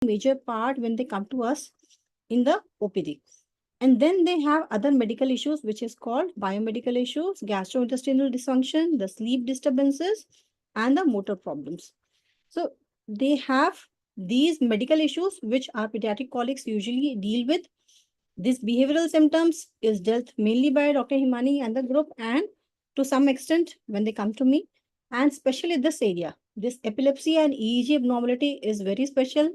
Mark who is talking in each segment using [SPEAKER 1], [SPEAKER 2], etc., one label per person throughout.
[SPEAKER 1] major part when they come to us in the OPD. And then they have other medical issues, which is called biomedical issues, gastrointestinal dysfunction, the sleep disturbances, and the motor problems. So they have these medical issues, which our pediatric colleagues usually deal with. This behavioral symptoms is dealt mainly by Dr. Himani and the group, and to some extent when they come to me, and especially this area, this epilepsy and EEG abnormality is very special.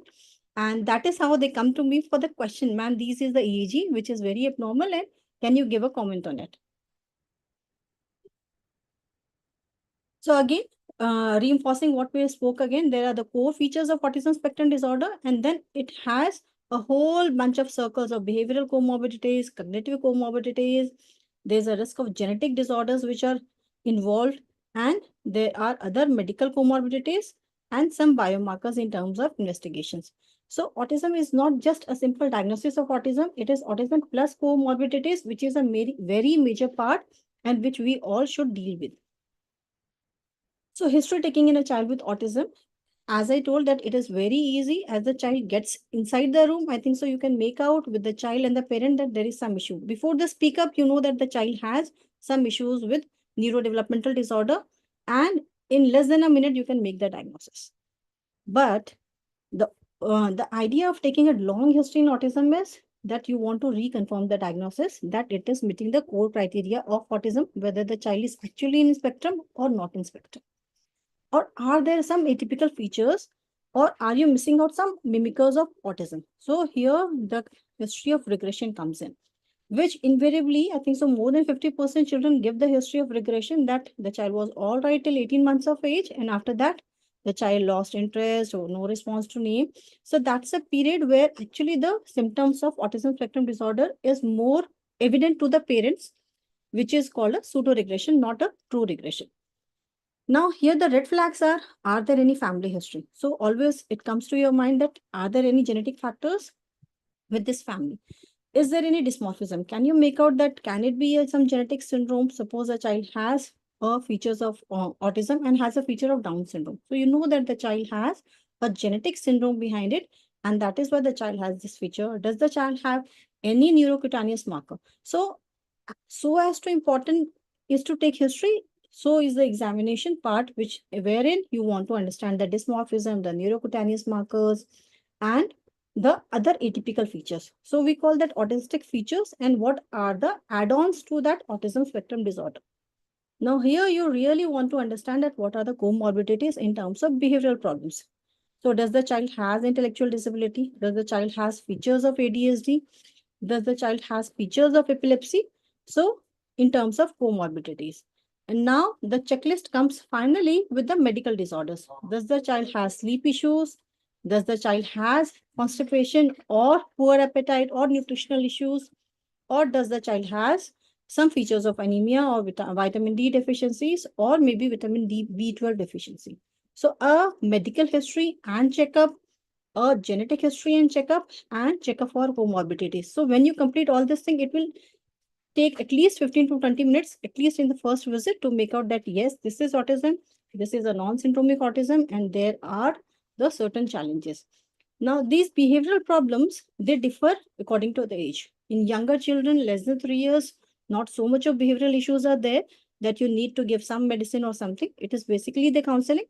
[SPEAKER 1] And that is how they come to me for the question, ma'am, this is the EEG, which is very abnormal, and can you give a comment on it? So again, reinforcing what we spoke again, there are the core features of autism spectrum disorder, and then it has a whole bunch of circles of behavioral comorbidities, cognitive comorbidities. There's a risk of genetic disorders which are involved, and there are other medical comorbidities and some biomarkers in terms of investigations. So autism is not just a simple diagnosis of autism, it is autism plus comorbidities, which is a very major part and which we all should deal with. So history taking in a child with autism, as I told that it is very easy as the child gets inside the room. I think so you can make out with the child and the parent that there is some issue. Before the speak up, you know that the child has some issues with neurodevelopmental disorder, and in less than a minute you can make the diagnosis. But the idea of taking a long history in autism is that you want to reconfirm the diagnosis that it is meeting the core criteria of autism, whether the child is actually in spectrum or not in spectrum. Or are there some atypical features, or are you missing out some mimickers of autism? So here the history of regression comes in, which invariably, I think so more than 50% children give the history of regression that the child was all right till 18 months of age, and after that the child lost interest or no response to name. So that's a period where actually the symptoms of autism spectrum disorder is more evident to the parents, which is called a pseudo regression, not a true regression. Now, here the red flags are there any family history? So always it comes to your mind that are there any genetic factors with this family? Is there any dysmorphism? Can you make out that can it be some genetic syndrome? Suppose a child has features of autism and has a feature of Down syndrome. So you know that the child has a genetic syndrome behind it, and that is why the child has this feature. Does the child have any neurocutaneous marker? So as to important is to take history, so is the examination part, which wherein you want to understand the dysmorphism, the neurocutaneous markers, and the other atypical features. So we call that autistic features, and what are the add-ons to that autism spectrum disorder. Now here you really want to understand that what are the comorbidities in terms of behavioral problems. So does the child has intellectual disability? Does the child has features of ADHD? Does the child has features of epilepsy? So in terms of comorbidities. And now the checklist comes finally with the medical disorders. Does the child has sleep issues? Does the child has constipation or poor appetite or nutritional issues? Or does the child has some features of anemia or vitamin D deficiencies, or maybe vitamin D B12 deficiency? So a medical history and checkup, a genetic history and checkup for comorbidities. So when you complete all this thing, it will take at least 15 to 20 minutes, at least in the first visit, to make out that yes, this is autism, this is a non-syndromic autism, and there are the certain challenges. Now, these behavioral problems, they differ according to the age. In younger children, less than 3 years, not so much of behavioral issues are there that you need to give some medicine or something. It is basically the counseling.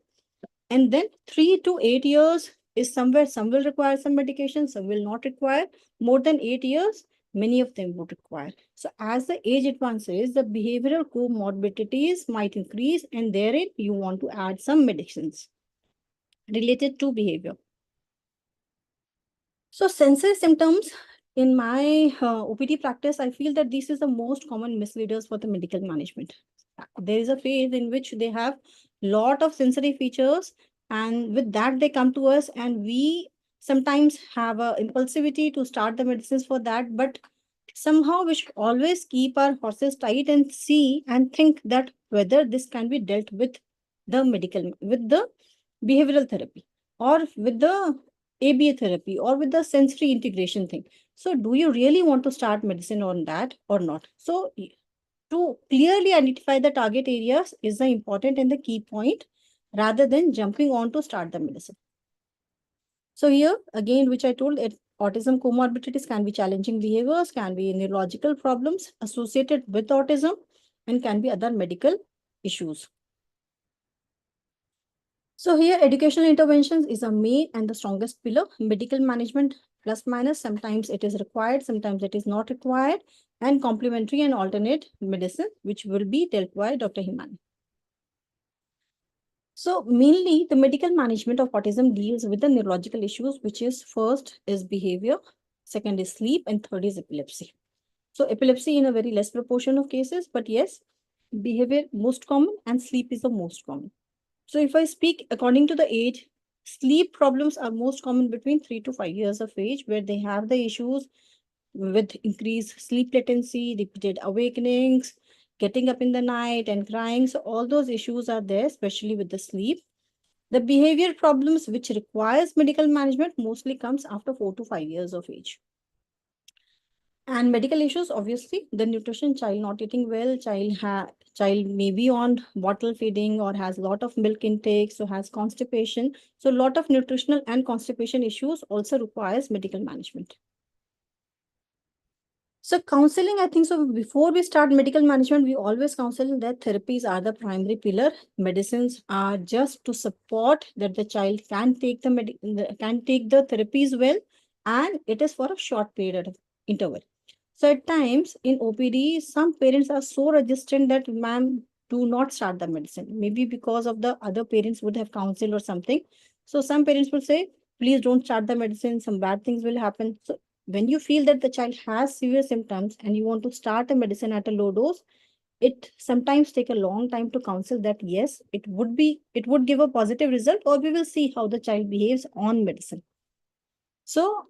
[SPEAKER 1] And then 3 to 8 years is somewhere, some will require some medication, some will not require. More than 8 years, many of them would require. So as the age advances, the behavioral comorbidities might increase, and therein you want to add some medicines related to behavior. So sensory symptoms, in my OPD practice, I feel that this is the most common misleaders for the medical management. There is a phase in which they have lot of sensory features, and with that they come to us, and we sometimes have a impulsivity to start the medicines for that. But somehow we should always keep our horses tight and see and think that whether this can be dealt with with the behavioral therapy, or with the ABA therapy, or with the sensory integration thing. So do you really want to start medicine on that or not? So to clearly identify the target areas is the important and the key point, rather than jumping on to start the medicine. So here again, which I told it, autism comorbidities can be challenging behaviors, can be neurological problems associated with autism, and can be other medical issues. So here educational interventions is a main and the strongest pillar. Medical management plus minus, sometimes it is required, sometimes it is not required, and complementary and alternate medicine, which will be dealt by Dr. Himani. So mainly the medical management of autism deals with the neurological issues, which is first is behavior, second is sleep, and third is epilepsy. So epilepsy in a very less proportion of cases, but yes, behavior most common and sleep is the most common. So if I speak according to the age, sleep problems are most common between 3 to 5 years of age, where they have the issues with increased sleep latency, repeated awakenings, getting up in the night and crying. So all those issues are there, especially with the sleep. The behavior problems which requires medical management mostly comes after 4 to 5 years of age. And medical issues, obviously, the nutrition, child not eating well, child may be on bottle feeding or has a lot of milk intake, so has constipation. So a lot of nutritional and constipation issues also requires medical management. So counseling, I think so before we start medical management, we always counsel that therapies are the primary pillar. Medicines are just to support that the child can take can take the therapies well, and it is for a short period of interval. So at times in OPD, some parents are so resistant that, ma'am, do not start the medicine. Maybe because of the other parents would have counseled or something. So some parents will say, please don't start the medicine. Some bad things will happen. So when you feel that the child has severe symptoms and you want to start a medicine at a low dose, it sometimes take a long time to counsel that yes, it would give a positive result, or we will see how the child behaves on medicine. So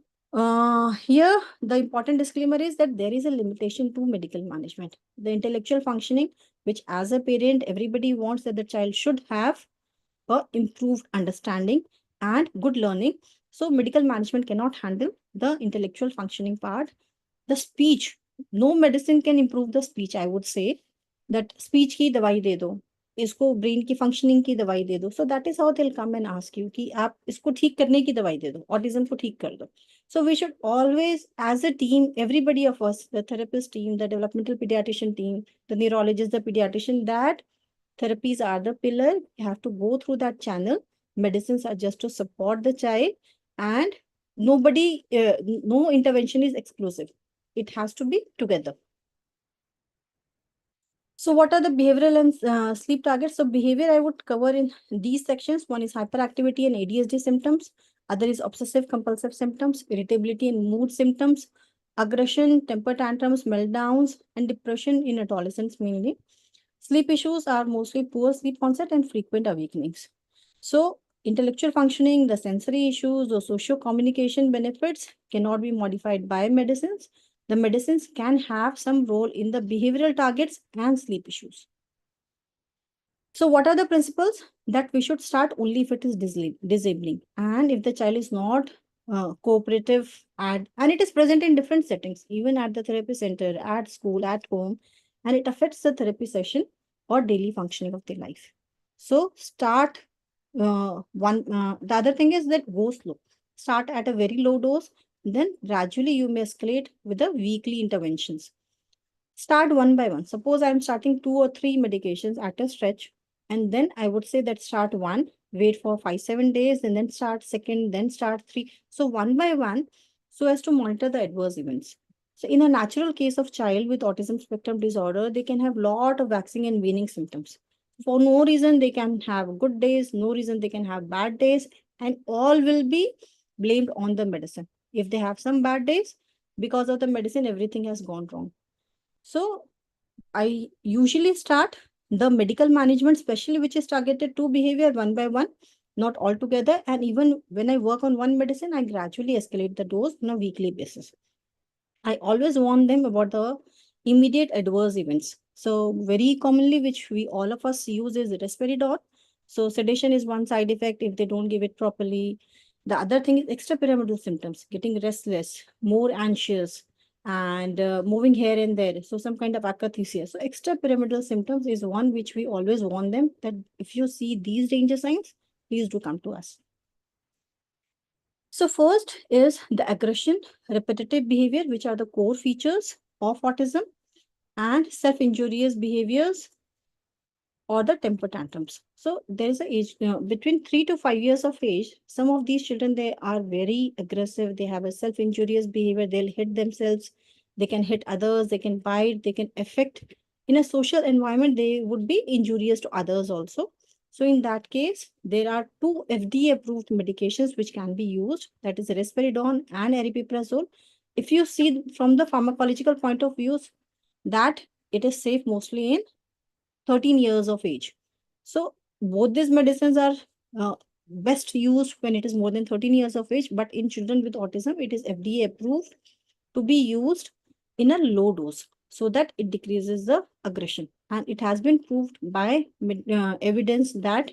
[SPEAKER 1] here, the important disclaimer is that there is a limitation to medical management. The intellectual functioning, which as a parent, everybody wants that the child should have a improved understanding and good learning. So medical management cannot handle the intellectual functioning part. The speech, no medicine can improve the speech, I would say. That speech की दवाई दे दो, इसको brain की functioning की दवाई दे दो. So that is how they'll come and ask you कि आप इसको ठीक करने की दवाई दे दो, ऑटिज्म को ठीक कर दो. So we should always, as a team, everybody of us, the therapist team, the developmental pediatrician team, the neurologist, the pediatrician, that therapies are the pillar. You have to go through that channel. Medicines are just to support the child, and no intervention is exclusive. It has to be together. So what are the behavioral and sleep targets? So behavior I would cover in these sections. One is hyperactivity and ADHD symptoms. Other is obsessive compulsive symptoms, irritability and mood symptoms, aggression, temper tantrums, meltdowns, and depression in adolescents mainly. Sleep issues are mostly poor sleep onset and frequent awakenings. So intellectual functioning, the sensory issues, the socio communication benefits cannot be modified by medicines. The medicines can have some role in the behavioral targets and sleep issues. So what are the principles? That we should start only if it is disabling, and if the child is not cooperative, and it is present in different settings, even at the therapy center, at school, at home, and it affects the therapy session or daily functioning of their life. So start the other thing is that go slow. Start at a very low dose, then gradually you may escalate with the weekly interventions. Start one by one. Suppose I'm starting 2 or 3 medications at a stretch, and then I would say that start one, wait for 5, 7 days, and then start second, then start three. So one by one, so as to monitor the adverse events. So in a natural case of child with autism spectrum disorder, they can have lot of waxing and waning symptoms. For no reason, they can have good days, no reason they can have bad days, and all will be blamed on the medicine. If they have some bad days, because of the medicine, everything has gone wrong. So I usually start the medical management, especially which is targeted to behavior, one by one, not all together. And even when I work on one medicine, I gradually escalate the dose on a weekly basis. I always warn them about the immediate adverse events. So very commonly, which we all of us use is risperidone. So sedation is one side effect if they don't give it properly. The other thing is extrapyramidal symptoms, getting restless, more anxious, and moving here and there. So some kind of akathisia. So extrapyramidal symptoms is one which we always warn them that if you see these danger signs, please do come to us. So first is the aggression, repetitive behavior, which are the core features of autism, and self-injurious behaviors or the temper tantrums. So there is a age between 3 to 5 years of age. Some of these children, they are very aggressive. They have a self-injurious behavior. They'll hit themselves. They can hit others. They can bite. They can affect. In a social environment, they would be injurious to others also. So in that case, there are two FDA-approved medications which can be used. That is risperidone and aripiprazole. If you see from the pharmacological point of view, that it is safe mostly in 13 years of age. So both these medicines are uh, best used when it is more than 13 years of age, but in children with autism, it is FDA approved to be used in a low dose so that it decreases the aggression. And it has been proved by evidence that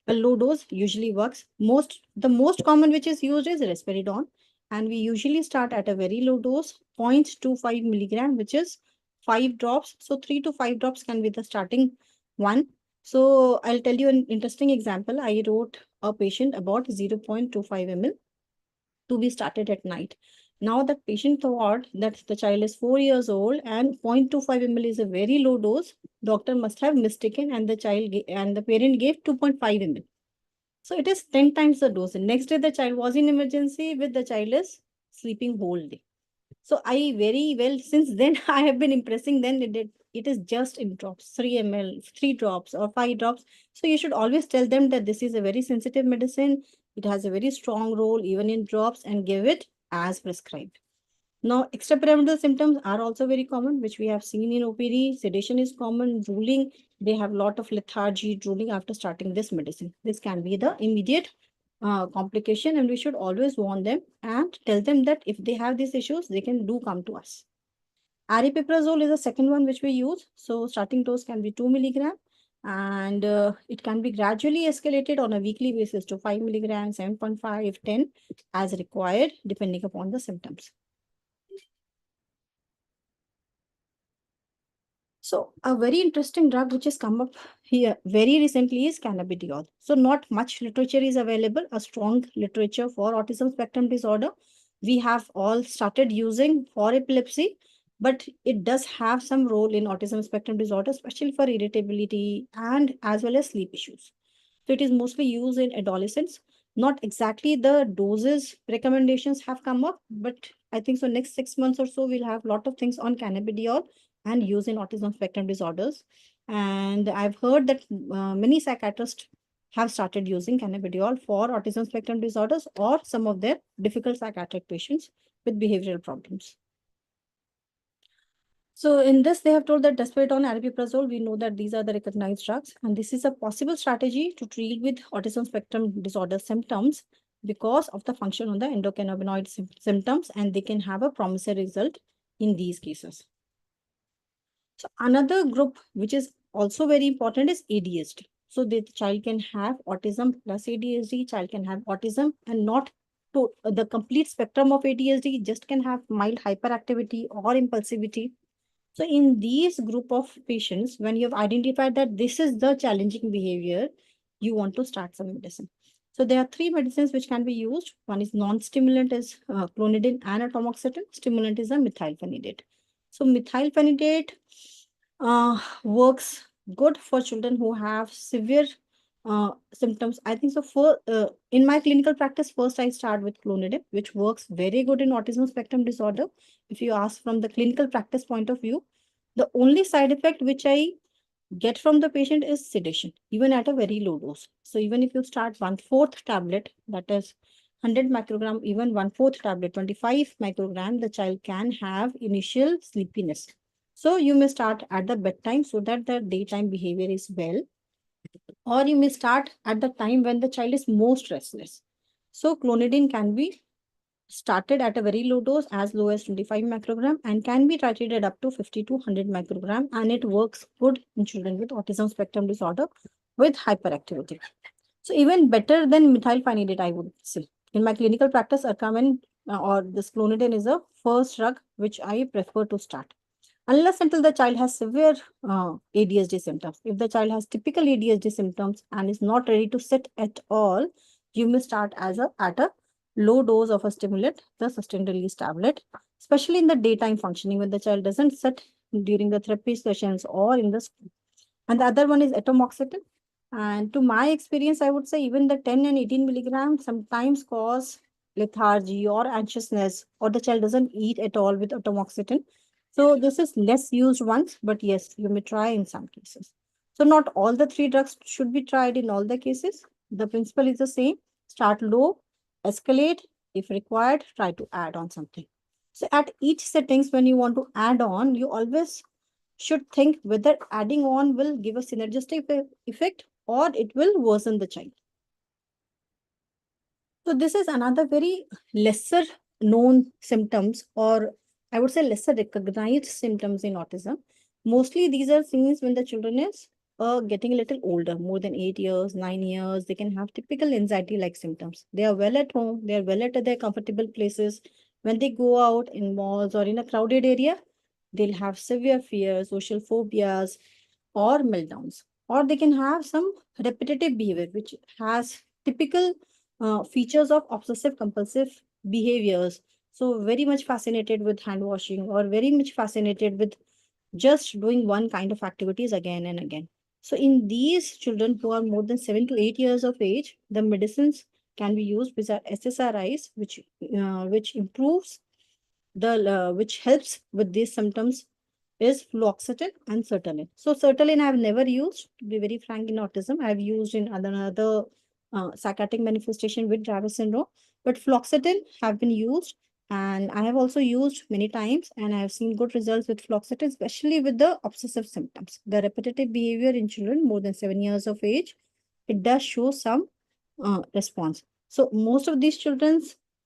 [SPEAKER 1] a low dose usually works. The most common which is used is risperidone, and we usually start at a very low dose, 0.25 milligram, which is 5 drops. So 3 to 5 drops can be the starting one. So I'll tell you an interesting example. I wrote a patient about 0.25 ml to be started at night. Now that patient thought that the child is 4 years old and 0.25 ml is a very low dose. Doctor must have mistaken, and the parent gave 2.5 ml. So it is 10 times the dose. And next day, the child was in emergency with the child is sleeping whole day. So I very well, since then, I have been impressing then it is just in drops, 3 ml, 3 drops or 5 drops. So you should always tell them that this is a very sensitive medicine. It has a very strong role even in drops, and give it as prescribed. Now, extrapyramidal symptoms are also very common, which we have seen in OPD. Sedation is common, drooling. They have a lot of lethargy, drooling after starting this medicine. This can be the immediate complication, and we should always warn them and tell them that if they have these issues, they can do come to us. Aripiprazole is the second one which we use. So starting dose can be 2 milligram, and it can be gradually escalated on a weekly basis to 5 milligrams, 7.5, 10 as required, depending upon the symptoms. So a very interesting drug which has come up here very recently is cannabidiol. So not much literature is available, a strong literature for autism spectrum disorder. We have all started using for epilepsy, but it does have some role in autism spectrum disorder, especially for irritability and as well as sleep issues. So it is mostly used in adolescents. Not exactly the doses recommendations have come up, but I think so next 6 months or so, we'll have a lot of things on cannabidiol and use in autism spectrum disorders. And I've heard that many psychiatrists have started using cannabidiol for autism spectrum disorders or some of their difficult psychiatric patients with behavioral problems. So in this, they have told that despite on aripiprazole, we know that these are the recognized drugs, and this is a possible strategy to treat with autism spectrum disorder symptoms because of the function on the endocannabinoid symptoms, and they can have a promising result in these cases. So another group which is also very important is ADHD. So the child can have autism plus ADHD, child can have autism and not to the complete spectrum of ADHD, just can have mild hyperactivity or impulsivity. So in these group of patients, when you have identified that this is the challenging behavior, you want to start some medicine. So there are three medicines which can be used. One is non-stimulant is clonidine and atomoxetine. Stimulant is a methylphenidate. So methylphenidate works good for children who have severe symptoms. I think so. For in my clinical practice, first I start with clonidine, which works very good in autism spectrum disorder. If you ask from the clinical practice point of view, the only side effect which I get from the patient is sedation, even at a very low dose. So even if you start 1/4 tablet, that is 100 microgram, even 1/4 tablet, 25 microgram, the child can have initial sleepiness. So you may start at the bedtime so that the daytime behavior is well, or you may start at the time when the child is most restless. So clonidine can be started at a very low dose as low as 25 microgram and can be titrated up to 50 to 100 microgram, and it works good in children with autism spectrum disorder with hyperactivity. So even better than methylphenidate, I would say. In my clinical practice, Arcamin or this clonidine is a first drug which I prefer to start. Unless until the child has severe ADHD symptoms. If the child has typical ADHD symptoms and is not ready to sit at all, you may start at a low dose of a stimulant, the sustained release tablet, especially in the daytime functioning when the child doesn't sit during the therapy sessions or in the school. And the other one is atomoxetine. And to my experience, I would say even the 10 and 18 milligrams sometimes cause lethargy or anxiousness, or the child doesn't eat at all with atomoxetine. So this is less used once, but yes, you may try in some cases. So not all the three drugs should be tried in all the cases. The principle is the same. Start low, escalate. If required, try to add on something. So at each settings, when you want to add on, you always should think whether adding on will give a synergistic effect or it will worsen the child. So this is another very lesser known symptoms, or I would say lesser recognized symptoms in autism. Mostly these are things when the children is getting a little older, more than 8 years, 9 years. They can have typical anxiety-like symptoms. They are well at home. They are well at their comfortable places. When they go out in malls or in a crowded area, they'll have severe fears, social phobias, or meltdowns. Or they can have some repetitive behavior, which has typical features of obsessive compulsive behaviors. So very much fascinated with hand washing, or very much fascinated with just doing one kind of activities again and again. So in these children who are more than 7 to 8 years of age, the medicines can be used, which are SSRIs, which improves which helps with these symptoms is fluoxetine and sertraline. So sertraline I have never used, to be very frank, in autism. I have used in another psychiatric manifestation with Dravet syndrome, but fluoxetine have been used, and I have also used many times, and I have seen good results with fluoxetine, especially with the obsessive symptoms, the repetitive behavior in children more than 7 years of age. It does show some response. So most of these children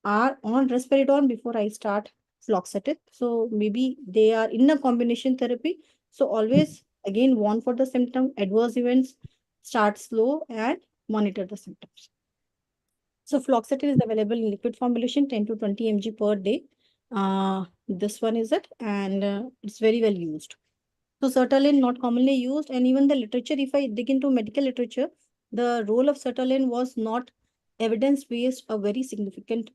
[SPEAKER 1] are on risperidone before I start fluoxetine. So maybe they are in a combination therapy. So always again warn for the symptom, adverse events, start slow and monitor the symptoms. So fluoxetine is available in liquid formulation, 10 to 20 mg per day. This one is it, and it's very well used. So sertraline not commonly used, and even the literature, if I dig into medical literature, the role of sertraline was not evidence-based, a very significant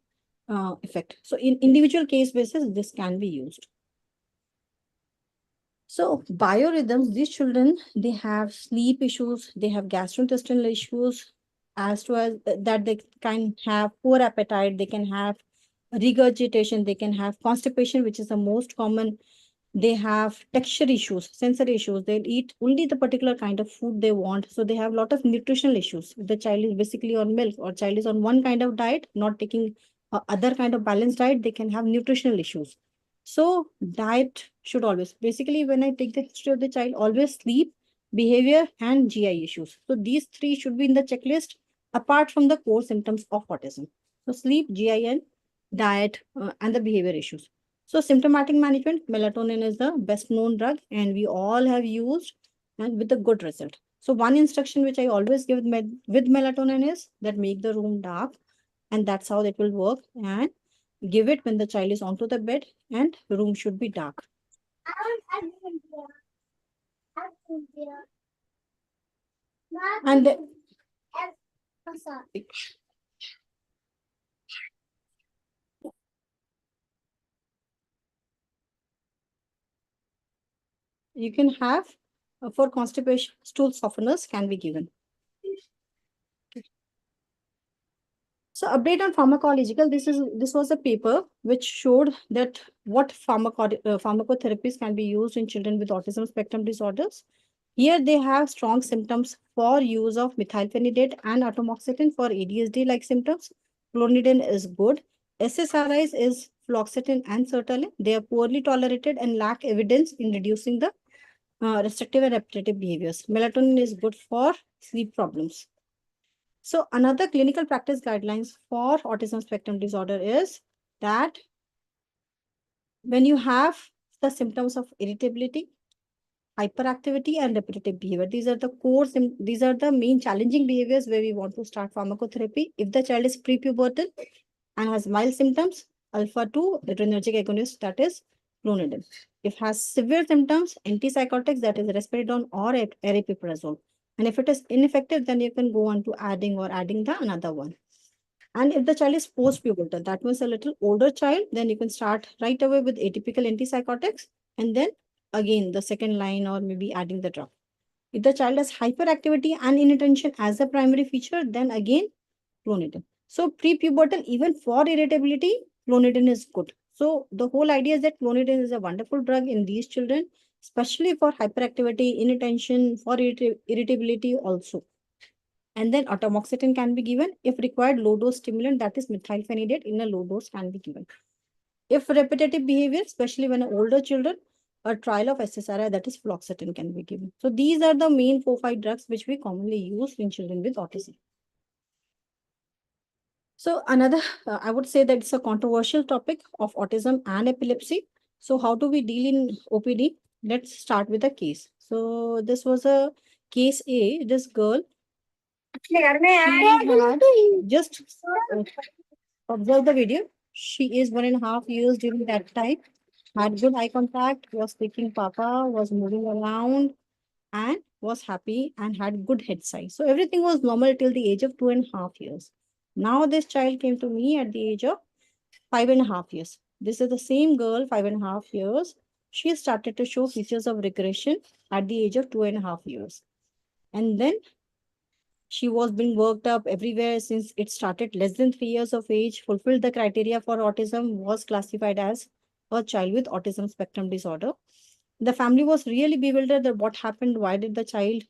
[SPEAKER 1] effect. So in individual case basis, this can be used. So biorhythms, these children, they have sleep issues, they have gastrointestinal issues, as to as that they can have poor appetite, they can have regurgitation, they can have constipation, which is the most common. They have texture issues, sensory issues. They'll eat only the particular kind of food they want. So they have a lot of nutritional issues. If the child is basically on milk, or child is on one kind of diet, not taking other kind of balanced diet, they can have nutritional issues. So diet should always, basically when I take the history of the child, always sleep, behavior and GI issues. So these three should be in the checklist apart from the core symptoms of autism. So sleep, GI and diet and the behavior issues. So symptomatic management, melatonin is the best known drug, and we all have used and with a good result. So one instruction which I always give with melatonin is that make the room dark, and that's how it will work. And give it when the child is onto the bed, and the room should be dark. And you can have for constipation, stool softeners can be given. So update on pharmacological, this was a paper which showed that what pharmacotherapies can be used in children with autism spectrum disorders. Here they have strong symptoms for use of methylphenidate and atomoxetine for ADHD-like symptoms. Clonidine is good. SSRIs is fluoxetine and sertraline. They are poorly tolerated and lack evidence in reducing the restrictive and repetitive behaviors. Melatonin is good for sleep problems. So another clinical practice guidelines for autism spectrum disorder is that when you have the symptoms of irritability, hyperactivity, and repetitive behavior, these are the these are the main challenging behaviors where we want to start pharmacotherapy. If the child is prepubertal and has mild symptoms, alpha-2 adrenergic agonist, that is clonidine. If has severe symptoms, antipsychotics, that is risperidone or aripiprazole. And if it is ineffective, then you can go on to adding the another one. And if the child is post-pubertal, that means a little older child, then you can start right away with atypical antipsychotics, and then again the second line or maybe adding the drug. If the child has hyperactivity and inattention as a primary feature, then again clonidine. So pre-pubertal, even for irritability, clonidine is good. So the whole idea is that clonidine is a wonderful drug in these children, especially for hyperactivity, inattention, for irritability also. And then atomoxetine can be given if required. Low dose stimulant, that is methylphenidate, in a low dose can be given. If repetitive behavior, especially when older children, a trial of SSRI, that is fluoxetine, can be given. So these are the main 4-5 drugs which we commonly use in children with autism. So another, I would say that it's a controversial topic of autism and epilepsy. So how do we deal in OPD? Let's start with a case. So this was a case A. This girl, she had just observe the video. She is 1.5 years during that time. Had good eye contact, was speaking Papa, was moving around, and was happy and had good head size. So everything was normal till the age of 2.5 years. Now this child came to me at the age of 5.5 years. This is the same girl, 5.5 years. She started to show features of regression at the age of 2.5 years. And then she was being worked up everywhere since it started less than 3 years of age, fulfilled the criteria for autism, was classified as a child with autism spectrum disorder. The family was really bewildered that what happened, why did the child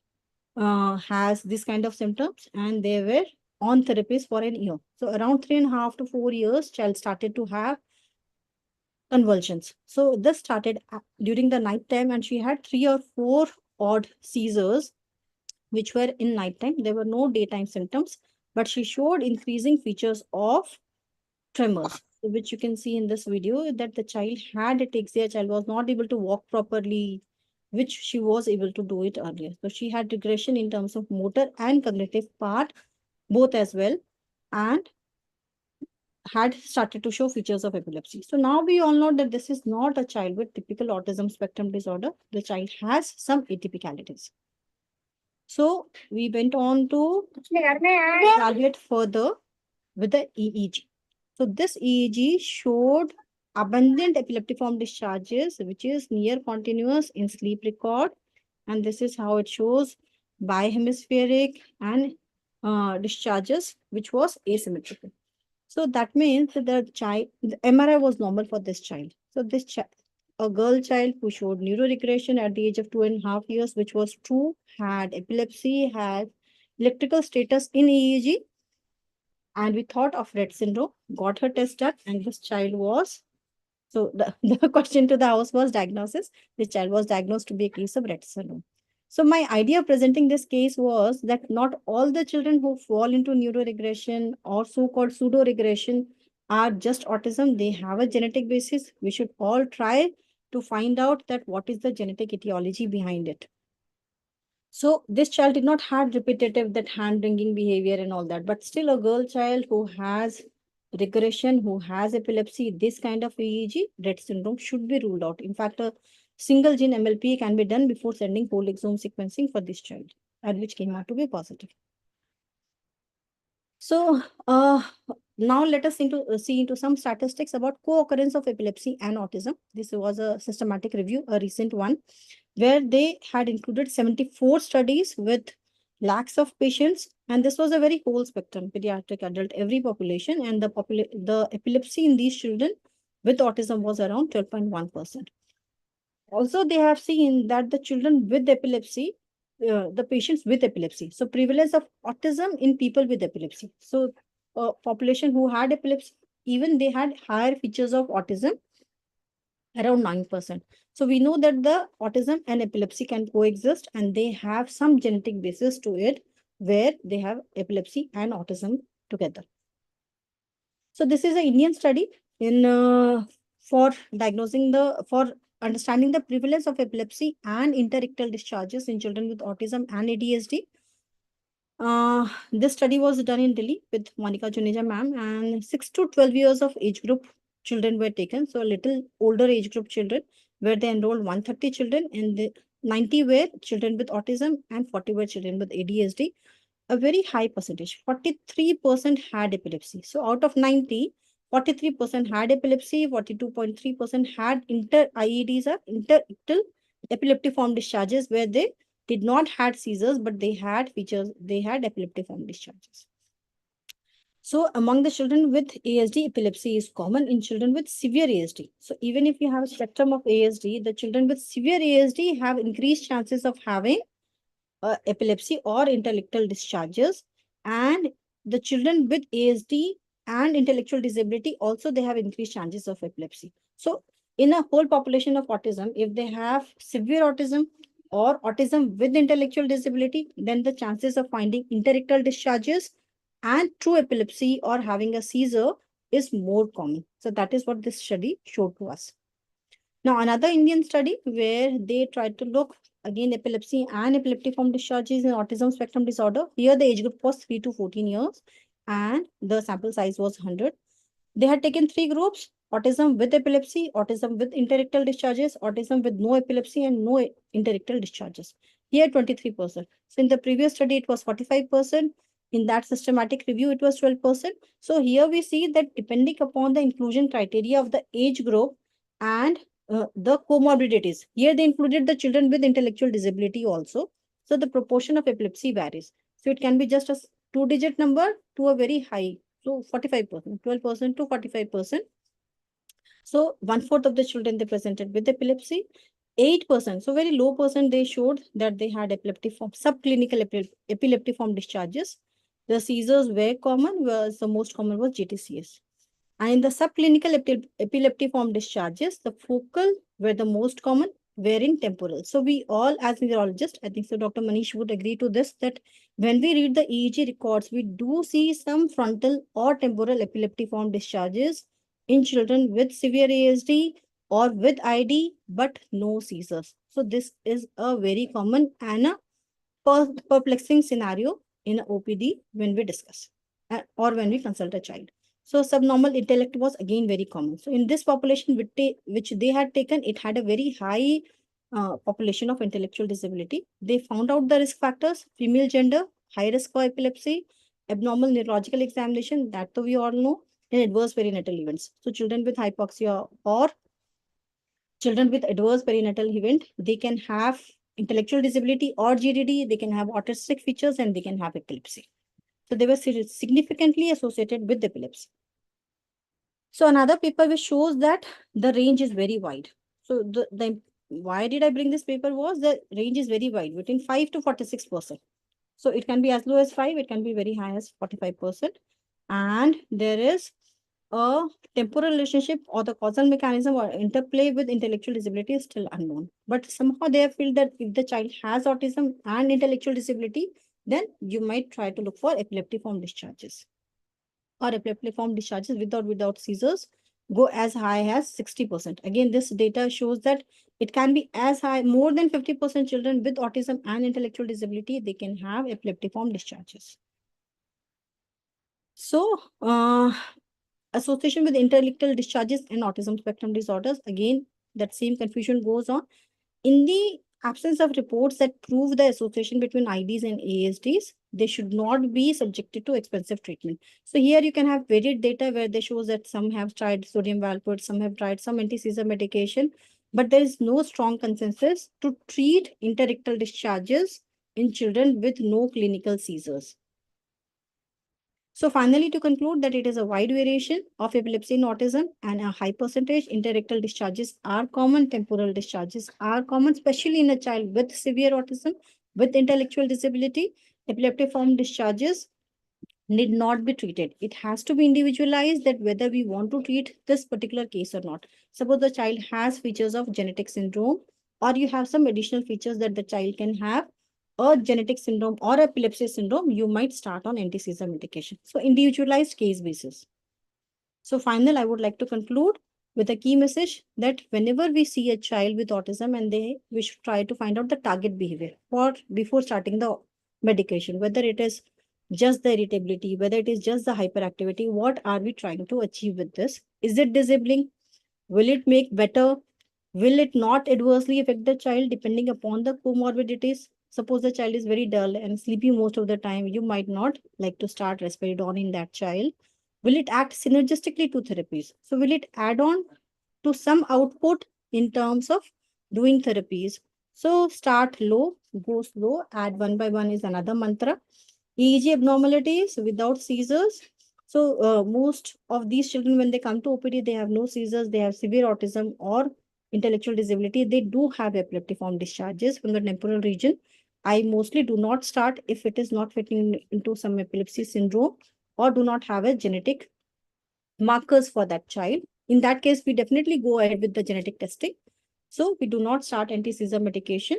[SPEAKER 1] has this kind of symptoms, and they were on therapies for an year. So around 3.5 to 4 years, child started to have convulsions. So this started during the night time, and she had 3 or 4 odd seizures which were in nighttime. There were no daytime symptoms, but she showed increasing features of tremors, which you can see in this video that the child had ataxia, child was not able to walk properly, which she was able to do it earlier. So she had regression in terms of motor and cognitive part, both as well, and had started to show features of epilepsy. So now we all know that this is not a child with typical autism spectrum disorder. The child has some atypicalities. So we went on to evaluate further with the EEG. So this EEG showed abundant epileptiform discharges, which is near continuous in sleep record. And this is how it shows bihemispheric and discharges, which was asymmetrical. So that means that the MRI was normal for this child. So this child, a girl child who showed neuroregression at the age of 2.5 years, which was true, had epilepsy, had electrical status in EEG, and we thought of Rett syndrome, got her test done, and this child was, so the question to the house was diagnosis. This child was diagnosed to be a case of Rett syndrome. So my idea of presenting this case was that not all the children who fall into neuroregression or so-called pseudo-regression are just autism. They have a genetic basis. We should all try to find out that what is the genetic etiology behind it. So this child did not have repetitive that hand wringing behavior and all that, but still a girl child who has regression, who has epilepsy, this kind of EEG, Rett syndrome should be ruled out. In fact, a single gene MLP can be done before sending whole exome sequencing for this child, and which came out to be positive. So now let us see into some statistics about co-occurrence of epilepsy and autism. This was a systematic review, a recent one, where they had included 74 studies with lakhs of patients, and this was a very whole spectrum, pediatric, adult, every population, and the epilepsy in these children with autism was around 12.1%. Also, they have seen that the children with epilepsy, the patients with epilepsy, so prevalence of autism in people with epilepsy. So population who had epilepsy, even they had higher features of autism, around 9%. So we know that the autism and epilepsy can coexist, and they have some genetic basis to it where they have epilepsy and autism together. So this is an Indian study in for diagnosing for understanding the prevalence of epilepsy and interictal discharges in children with autism and ADHD. This study was done in Delhi with Monica Juneja ma'am, and 6 to 12 years of age group children were taken. So a little older age group children, where they enrolled 130 children, and the 90 were children with autism and 40 were children with ADHD. a very high percentage, 43% had epilepsy. So out of 90, 43% had epilepsy, 42.3% had inter-IEDs or interictal epileptiform discharges, where they did not had seizures, but they had features, they had epileptiform discharges. So among the children with ASD, epilepsy is common in children with severe ASD. So even if you have a spectrum of ASD, the children with severe ASD have increased chances of having epilepsy or intellectual discharges, and the children with ASD and intellectual disability also, they have increased chances of epilepsy. So in a whole population of autism, if they have severe autism or autism with intellectual disability, then the chances of finding interictal discharges and true epilepsy or having a seizure is more common. So that is what this study showed to us. Now, another Indian study where they tried to look again epilepsy and epileptiform discharges in autism spectrum disorder. Here, the age group was 3 to 14 years and the sample size was 100. They had taken three groups: autism with epilepsy, autism with interictal discharges, autism with no epilepsy, and no interictal discharges. Here, 23%. So, in the previous study, it was 45%. In that systematic review, it was 12%. So, here we see that depending upon the inclusion criteria of the age group and the comorbidities, here they included the children with intellectual disability also. So, the proportion of epilepsy varies. So, it can be just a two-digit number to a very high, so 45%, 12% to 45%. So one-fourth of the children they presented with epilepsy. 8%, so very low percent, they showed that they had epileptiform, subclinical epileptiform discharges. The seizures were common, whereas the most common was GTCS. And in the subclinical epileptiform discharges, the focal were the most common, wherein temporal. So we all, as neurologists, I think so Dr. Manish would agree to this, that when we read the EEG records, we do see some frontal or temporal epileptiform discharges in children with severe ASD or with ID, but no seizures. So this is a very common and a perplexing scenario in OPD when we discuss or when we consult a child. So subnormal intellect was again very common. So in this population which they had taken, it had a very high population of intellectual disability. They found out the risk factors: female gender, high risk for epilepsy, abnormal neurological examination, that we all know, and adverse perinatal events. So children with hypoxia or children with adverse perinatal event, they can have intellectual disability or GDD, they can have autistic features, and they can have epilepsy. So they were significantly associated with epilepsy. So another paper which shows that the range is very wide. So the why did I bring this paper was the range is very wide, between 5 to 46%. So it can be as low as 5, it can be very high as 45%. And there is a temporal relationship or the causal mechanism or interplay with intellectual disability is still unknown. But somehow they have felt that if the child has autism and intellectual disability, then you might try to look for epileptiform discharges. Or epileptiform discharges without seizures go as high as 60%. Again, this data shows that it can be as high, more than 50% children with autism and intellectual disability, they can have epileptiform discharges. So, association with intellectual discharges and autism spectrum disorders, again, that same confusion goes on. In the absence of reports that prove the association between IDs and ASDs, they should not be subjected to expensive treatment. So here you can have varied data where they shows that some have tried sodium valproate, some have tried some anti-seizure medication, but there is no strong consensus to treat interictal discharges in children with no clinical seizures. So finally, to conclude that it is a wide variation of epilepsy in autism and a high percentage interictal discharges are common, temporal discharges are common, especially in a child with severe autism, with intellectual disability. Epileptiform discharges need not be treated. It has to be individualized that whether we want to treat this particular case or not. Suppose the child has features of genetic syndrome, or you have some additional features that the child can have a genetic syndrome or epilepsy syndrome, you might start on anti-seizure medication. So individualized case basis. So final, I would like to conclude with a key message that whenever we see a child with autism and we should try to find out the target behavior or before starting the medication, whether it is just the irritability, whether it is just the hyperactivity, what are we trying to achieve with this? Is it disabling? Will it make better? Will it not adversely affect the child depending upon the comorbidities? suppose the child is very dull and sleepy most of the time, you might not like to start risperidone in that child. Will it act synergistically to therapies? So will it add on to some output in terms of doing therapies? So start low, go slow, add one by one is another mantra. EEG abnormalities without seizures. So most of these children, when they come to OPD, they have no seizures, they have severe autism or intellectual disability. They do have epileptiform discharges from the temporal region. I mostly do not start if it is not fitting into some epilepsy syndrome or do not have a genetic markers for that child. In that case, we definitely go ahead with the genetic testing. So we do not start anti-seizure medication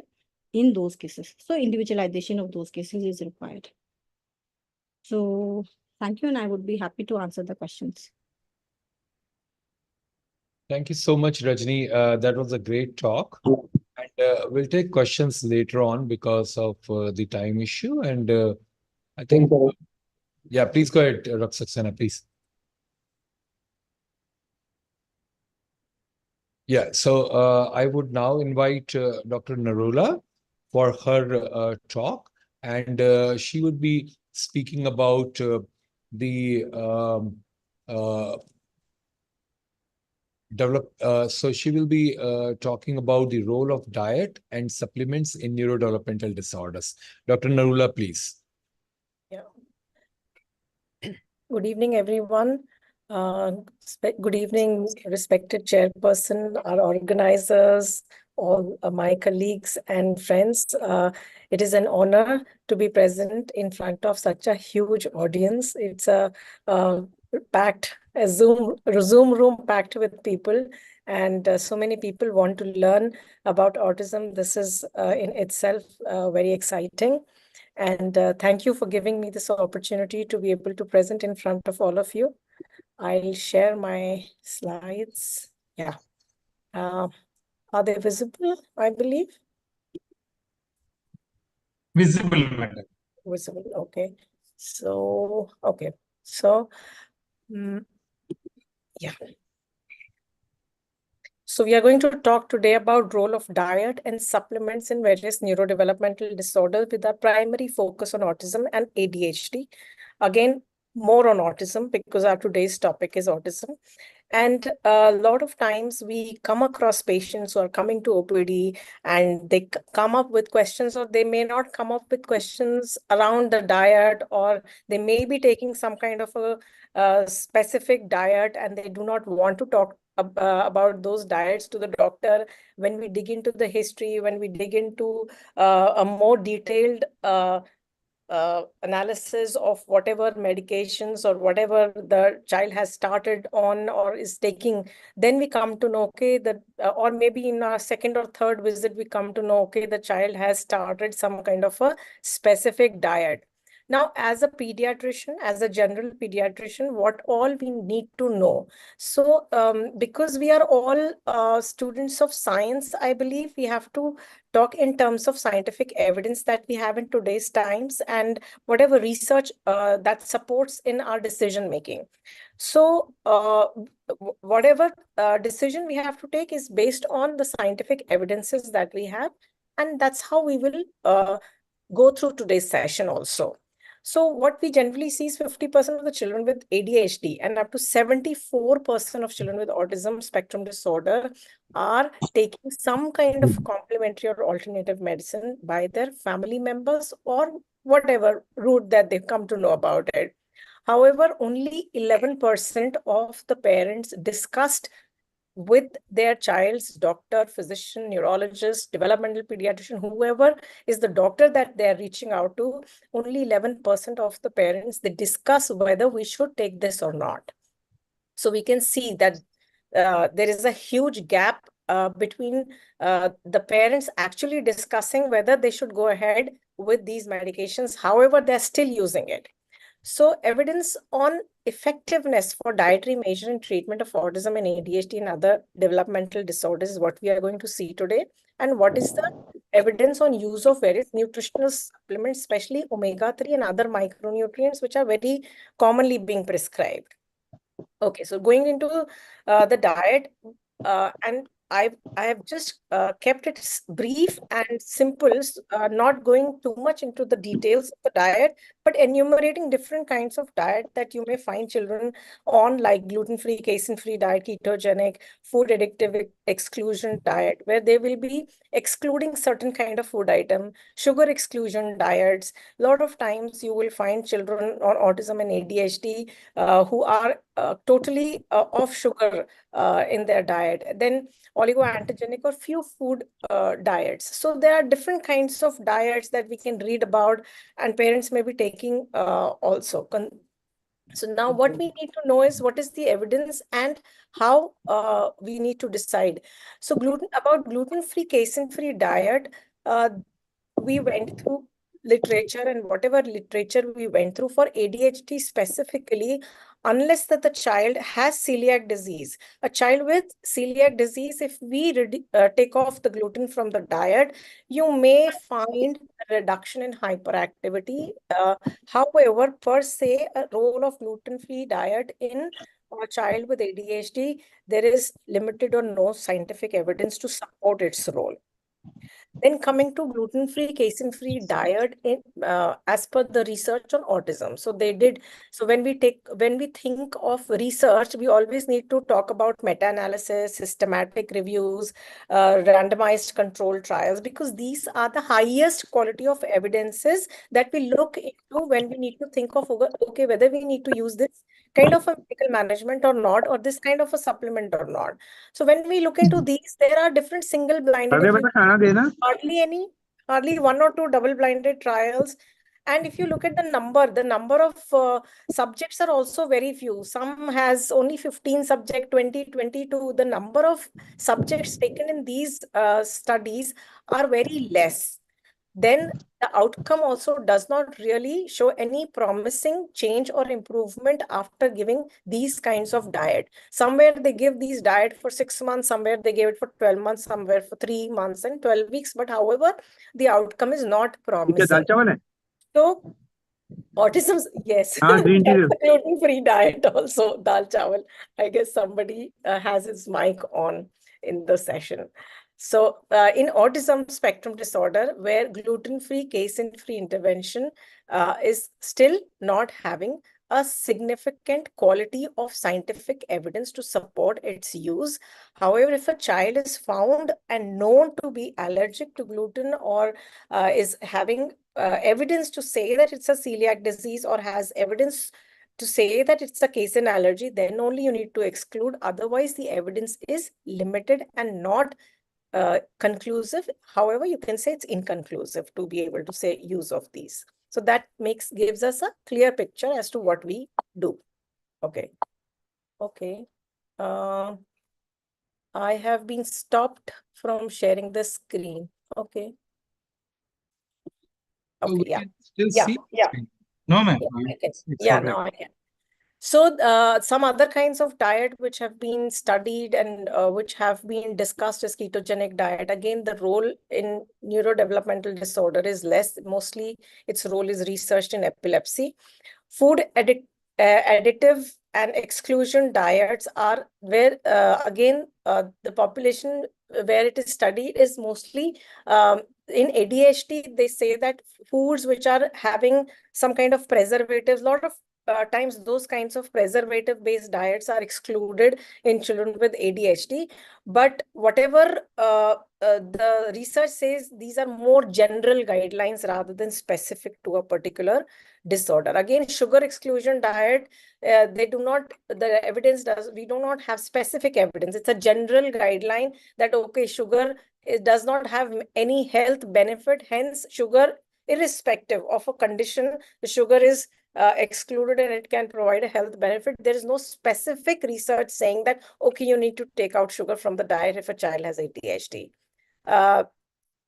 [SPEAKER 1] in those cases. So individualization of those cases is required. So thank you, and I would be happy to answer the questions.
[SPEAKER 2] Thank you so much, Rajni. That was a great talk. And we'll take questions later on because of the time issue. And I think, yeah, please go ahead, Raksaksena, please. Yeah, so I would now invite Dr. Narula for her talk, and she would be speaking about the so she will be talking about the role of diet and supplements in neurodevelopmental disorders. Dr. Narula, please.
[SPEAKER 3] Yeah. Good evening, everyone. Good evening, respected chairperson, our organizers, all my colleagues and friends. It is an honor to be present in front of such a huge audience. It's a Zoom room packed with people, and so many people want to learn about autism. This is in itself very exciting. And thank you for giving me this opportunity to be able to present in front of all of you. I'll share my slides. Yeah. Are they visible, I believe?
[SPEAKER 4] Visible, madam.
[SPEAKER 3] Visible, okay. So, okay. So, yeah. So we are going to talk today about role of diet and supplements in various neurodevelopmental disorders with our primary focus on autism and ADHD. Again, more on autism because our today's topic is autism. And a lot of times we come across patients who are coming to OPD and they come up with questions, or they may not come up with questions around the diet, or they may be taking some kind of a specific diet and they do not want to talk about those diets to the doctor. When we dig into the history, when we dig into a more detailed analysis of whatever medications or whatever the child has started on or is taking, then we come to know, okay, that or maybe in our second or third visit, we come to know, okay, the child has started some kind of a specific diet. Now, as a pediatrician, as a general pediatrician, what all we need to know. So because we are all students of science, I believe we have to talk in terms of scientific evidence that we have in today's times and whatever research that supports in our decision making. So whatever decision we have to take is based on the scientific evidences that we have. And that's how we will go through today's session also. So what we generally see is 50% of the children with ADHD and up to 74% of children with autism spectrum disorder are taking some kind of complementary or alternative medicine by their family members or whatever route that they've come to know about it. However, only 11% of the parents discussed with their child's doctor, physician, neurologist, developmental pediatrician, whoever is the doctor that they're reaching out to, only 11% of the parents, they discuss whether we should take this or not. So we can see that there is a huge gap between the parents actually discussing whether they should go ahead with these medications. However, they're still using it. So evidence on effectiveness for dietary measure and treatment of autism and ADHD and other developmental disorders is what we are going to see today. And what is the evidence on use of various nutritional supplements, especially omega-3 and other micronutrients, which are very commonly being prescribed. Okay, so going into the diet, and I have just kept it brief and simple, not going too much into the details of the diet, but enumerating different kinds of diet that you may find children on, like gluten-free, casein-free diet, ketogenic, food addictive exclusion diet, where they will be excluding certain kind of food item, sugar exclusion diets. A lot of times you will find children on autism and ADHD who are totally off sugar in their diet. Then oligoantigenic or few food diets. So there are different kinds of diets that we can read about and parents may be taking also. So now what we need to know is what is the evidence and how we need to decide. So gluten-free, casein-free diet, uh, we went through literature, and whatever literature we went through for ADHD specifically, unless that the child has celiac disease. A child with celiac disease, if we take off the gluten from the diet, you may find a reduction in hyperactivity. However, per se, a role of gluten-free diet in a child with ADHD, there is limited or no scientific evidence to support its role. Then coming to gluten-free, casein-free diet as per the research on autism. So they did, so when we think of research, we always need to talk about meta-analysis, systematic reviews, randomized controlled trials, because these are the highest quality of evidences that we look into when we need to think of, okay, whether we need to use this kind of a medical management or not, or this kind of a supplement or not. So when we look into these, there are different single blinded, hardly one or two double blinded trials. And if you look at the number of subjects are also very few. Some has only 15 subject, 20, 22. The number of subjects taken in these studies are very less. Then the outcome also does not really show any promising change or improvement after giving these kinds of diet. Somewhere they give these diet for 6 months, somewhere they give it for 12 months, somewhere for 3 months and 12 weeks. But however, the outcome is not promising. So autism, yes,
[SPEAKER 4] green tea.
[SPEAKER 3] that's a gluten-free diet also, dal chawal. I guess somebody has his mic on in the session. So in autism spectrum disorder, where gluten-free, casein-free intervention is still not having a significant quality of scientific evidence to support its use. However, if a child is found and known to be allergic to gluten, or is having evidence to say that it's a celiac disease, or has evidence to say that it's a casein allergy, then only you need to exclude. Otherwise, the evidence is limited and not conclusive. However, you can say it's inconclusive to be able to say use of these. So that gives us a clear picture as to what we do. Okay. Okay. I have been stopped from sharing the screen. Okay.
[SPEAKER 2] So we
[SPEAKER 3] Okay, yeah.
[SPEAKER 2] can still
[SPEAKER 3] Yeah,
[SPEAKER 2] see.
[SPEAKER 3] yeah.
[SPEAKER 4] No, ma'am.
[SPEAKER 3] Yeah, I can.
[SPEAKER 2] It's
[SPEAKER 3] Yeah,
[SPEAKER 2] all right.
[SPEAKER 3] now I can. So some other kinds of diet which have been studied and which have been discussed is ketogenic diet. Again, the role in neurodevelopmental disorder is less. Mostly its role is researched in epilepsy. Food additive and exclusion diets are where, again, the population where it is studied is mostly in ADHD. They say that foods which are having some kind of preservatives, a lot of times those kinds of preservative based diets are excluded in children with ADHD. But whatever the research says, these are more general guidelines rather than specific to a particular disorder. Again, sugar exclusion diet, they do not, the evidence does, we do not have specific evidence. It's a general guideline that, okay, sugar, it does not have any health benefit. Hence, sugar, irrespective of a condition, the sugar is excluded and it can provide a health benefit. There is no specific research saying that, okay, you need to take out sugar from the diet if a child has ADHD.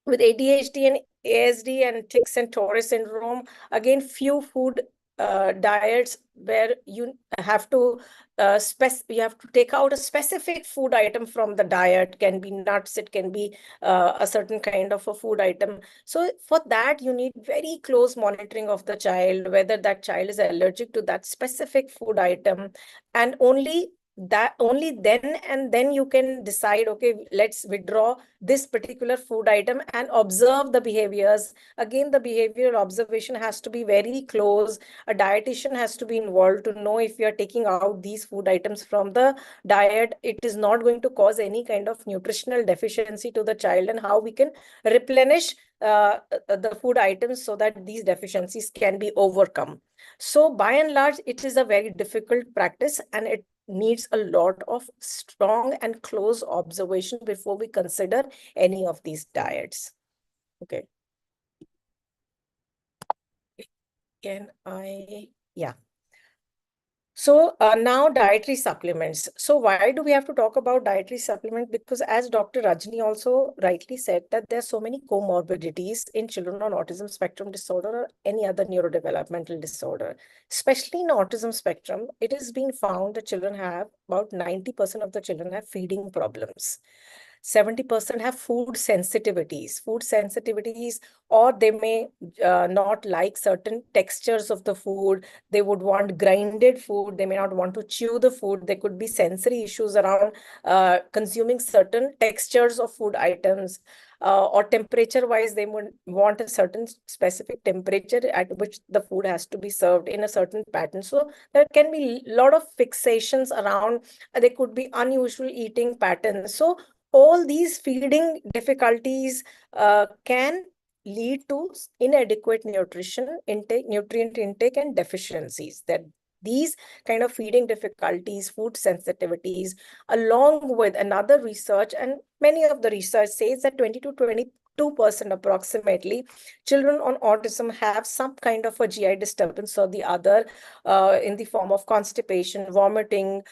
[SPEAKER 3] With ADHD and ASD and tics and Tourette syndrome, again, few food diets where you have to you have to take out a specific food item from the diet. Can be nuts, it can be a certain kind of a food item. So for that, you need very close monitoring of the child, whether that child is allergic to that specific food item, and only that only then and then you can decide, okay, let's withdraw this particular food item and observe the behaviors. Again, the behavioral observation has to be very close. A dietitian has to be involved to know if you are taking out these food items from the diet, it is not going to cause any kind of nutritional deficiency to the child, and how we can replenish the food items so that these deficiencies can be overcome. So by and large, it is a very difficult practice, and it needs a lot of strong and close observation before we consider any of these diets. Okay. Yeah. So now dietary supplements. So why do we have to talk about dietary supplement? Because as Dr. Rajni also rightly said, that there are so many comorbidities in children on autism spectrum disorder or any other neurodevelopmental disorder. Especially in autism spectrum, it has been found that children have, about 90% of the children have feeding problems. 70% have food sensitivities, or they may not like certain textures of the food. They would want grinded food. They may not want to chew the food. There could be sensory issues around consuming certain textures of food items. Or temperature wise, they would want a certain specific temperature at which the food has to be served in a certain pattern. So there can be a lot of fixations around, there could be unusual eating patterns. So all these feeding difficulties can lead to inadequate nutrient intake and deficiencies. That these kind of feeding difficulties, food sensitivities, along with another research, and many of the research says that 20 to 22% approximately children on autism have some kind of a GI disturbance or the other, in the form of constipation, vomiting,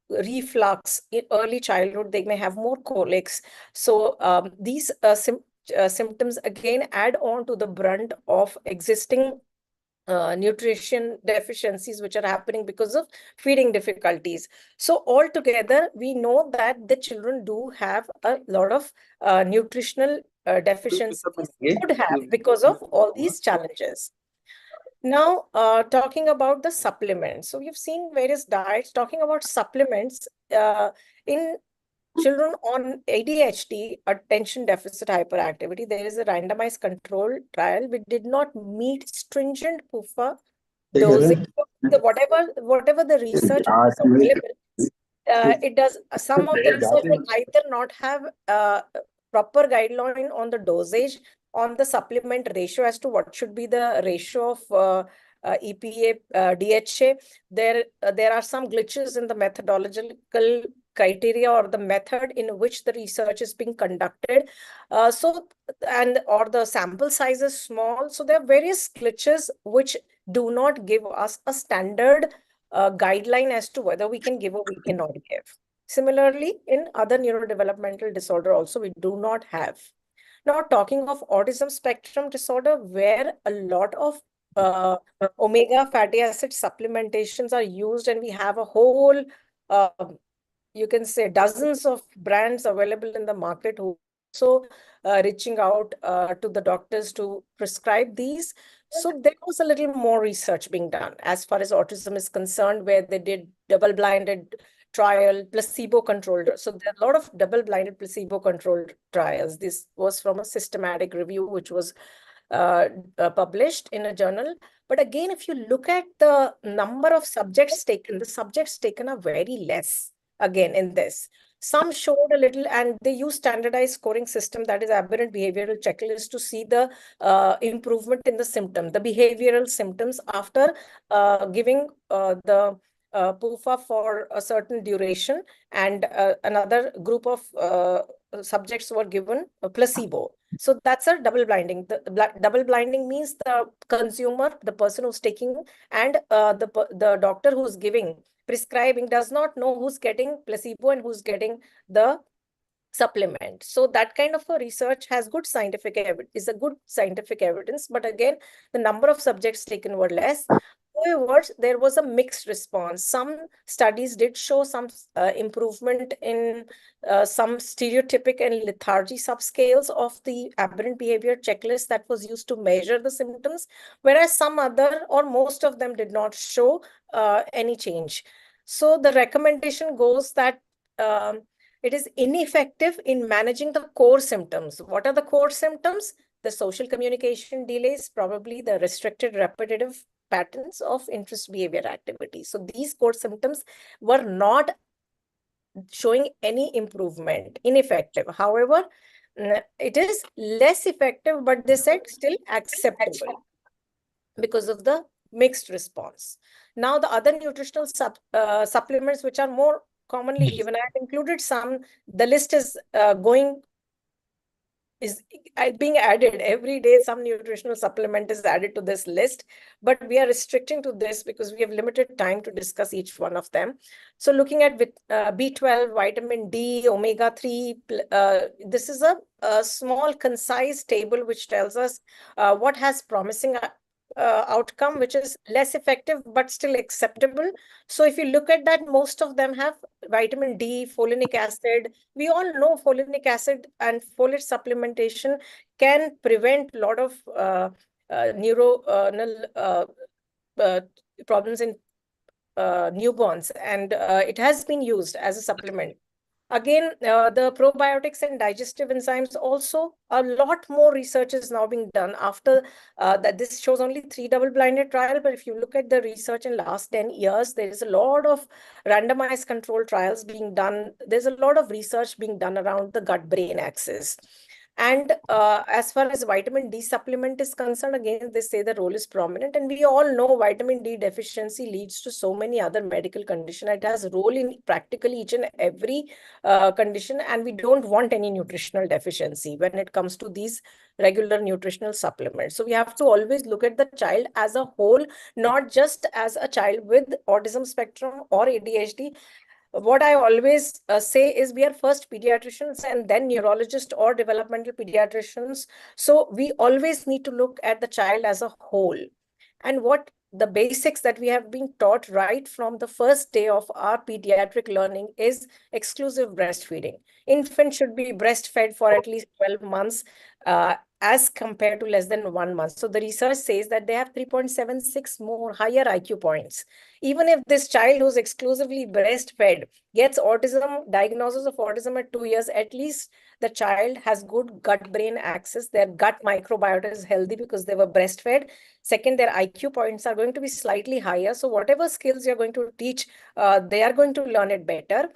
[SPEAKER 3] reflux. In early childhood, they may have more colics. So these symptoms again add on to the brunt of existing nutrition deficiencies which are happening because of feeding difficulties. So altogether, we know that the children do have a lot of nutritional deficiencies, could have, because of all these challenges. Now, talking about the supplements. So we've seen various diets. Talking about supplements, in children on ADHD, attention deficit hyperactivity, there is a randomized control trial which did not meet stringent PUFA dosing. Whatever the research is available, it does, some of the research will either not have proper guideline on the dosage, on the supplement ratio as to what should be the ratio of EPA, DHA. There are some glitches in the methodological criteria or the method in which the research is being conducted. Or the sample size is small. So there are various glitches which do not give us a standard guideline as to whether we can give or we cannot give. Similarly, in other neurodevelopmental disorder also, we do not have. Now, talking of autism spectrum disorder, where a lot of omega fatty acid supplementations are used, and we have a whole, you can say, dozens of brands available in the market who also reaching out to the doctors to prescribe these. So there was a little more research being done as far as autism is concerned, where they did double-blinded trial, placebo-controlled. So there are a lot of double-blinded placebo-controlled trials. This was from a systematic review, which was published in a journal. But again, if you look at the number of subjects taken, the subjects taken are very less again in this. Some showed a little, and they use standardized scoring system, that is aberrant behavioral checklist, to see the improvement in the symptom, the behavioral symptoms after giving the PUFA for a certain duration, and another group of subjects were given a placebo. So that's a double blinding. The double blinding means the consumer, the person who's taking, and the doctor who's prescribing does not know who's getting placebo and who's getting the supplement. So that kind of a research has good scientific evidence, is a good scientific evidence. But again, the number of subjects taken were less. However, there was a mixed response. Some studies did show some improvement in some stereotypic and lethargy subscales of the aberrant behavior checklist that was used to measure the symptoms, whereas some other or most of them did not show any change. So the recommendation goes that it is ineffective in managing the core symptoms. What are the core symptoms? The social communication delays, probably the restricted repetitive patterns of interest behavior activity. So these core symptoms were not showing any improvement, ineffective. However, it is less effective, but they said still acceptable because of the mixed response. Now, the other nutritional supplements which are more commonly given, I have included some. The list is being added every day. Some nutritional supplement is added to this list, but we are restricting to this because we have limited time to discuss each one of them. So looking at B12, vitamin D, omega-3, this is a small concise table which tells us what has promising outcome, which is less effective but still acceptable. So if you look at that, most of them have vitamin D, folinic acid. We all know folinic acid and folate supplementation can prevent a lot of neuronal problems in newborns, and it has been used as a supplement. Again, the probiotics and digestive enzymes also, a lot more research is now being done after that. This shows only 3 double-blinded trial, but if you look at the research in last 10 years, there is a lot of randomized control trials being done. There's a lot of research being done around the gut-brain axis. And as far as vitamin D supplement is concerned, again, they say the role is prominent. And we all know vitamin D deficiency leads to so many other medical conditions. It has a role in practically each and every condition. And we don't want any nutritional deficiency when it comes to these regular nutritional supplements. So we have to always look at the child as a whole, not just as a child with autism spectrum or ADHD. What I always say is we are first pediatricians and then neurologists or developmental pediatricians. So we always need to look at the child as a whole. And what the basics that we have been taught right from the first day of our pediatric learning is exclusive breastfeeding. Infant should be breastfed for at least 12 months as compared to less than 1 month. So the research says that they have 3.76 more higher IQ points. Even if this child who's exclusively breastfed gets autism, diagnosis of autism at 2 years, at least the child has good gut-brain axis. Their gut microbiota is healthy because they were breastfed. Second, their IQ points are going to be slightly higher. So whatever skills you're going to teach, they are going to learn it better.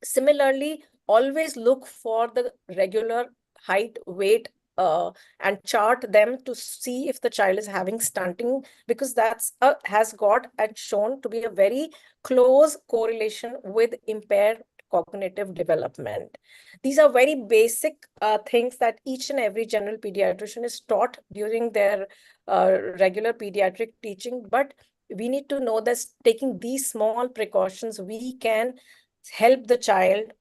[SPEAKER 3] Similarly, always look for the regular height, weight, and chart them to see if the child is having stunting, because that's has got and shown to be a very close correlation with impaired cognitive development. These are very basic things that each and every general pediatrician is taught during their regular pediatric teaching, but we need to know that taking these small precautions, we can help the child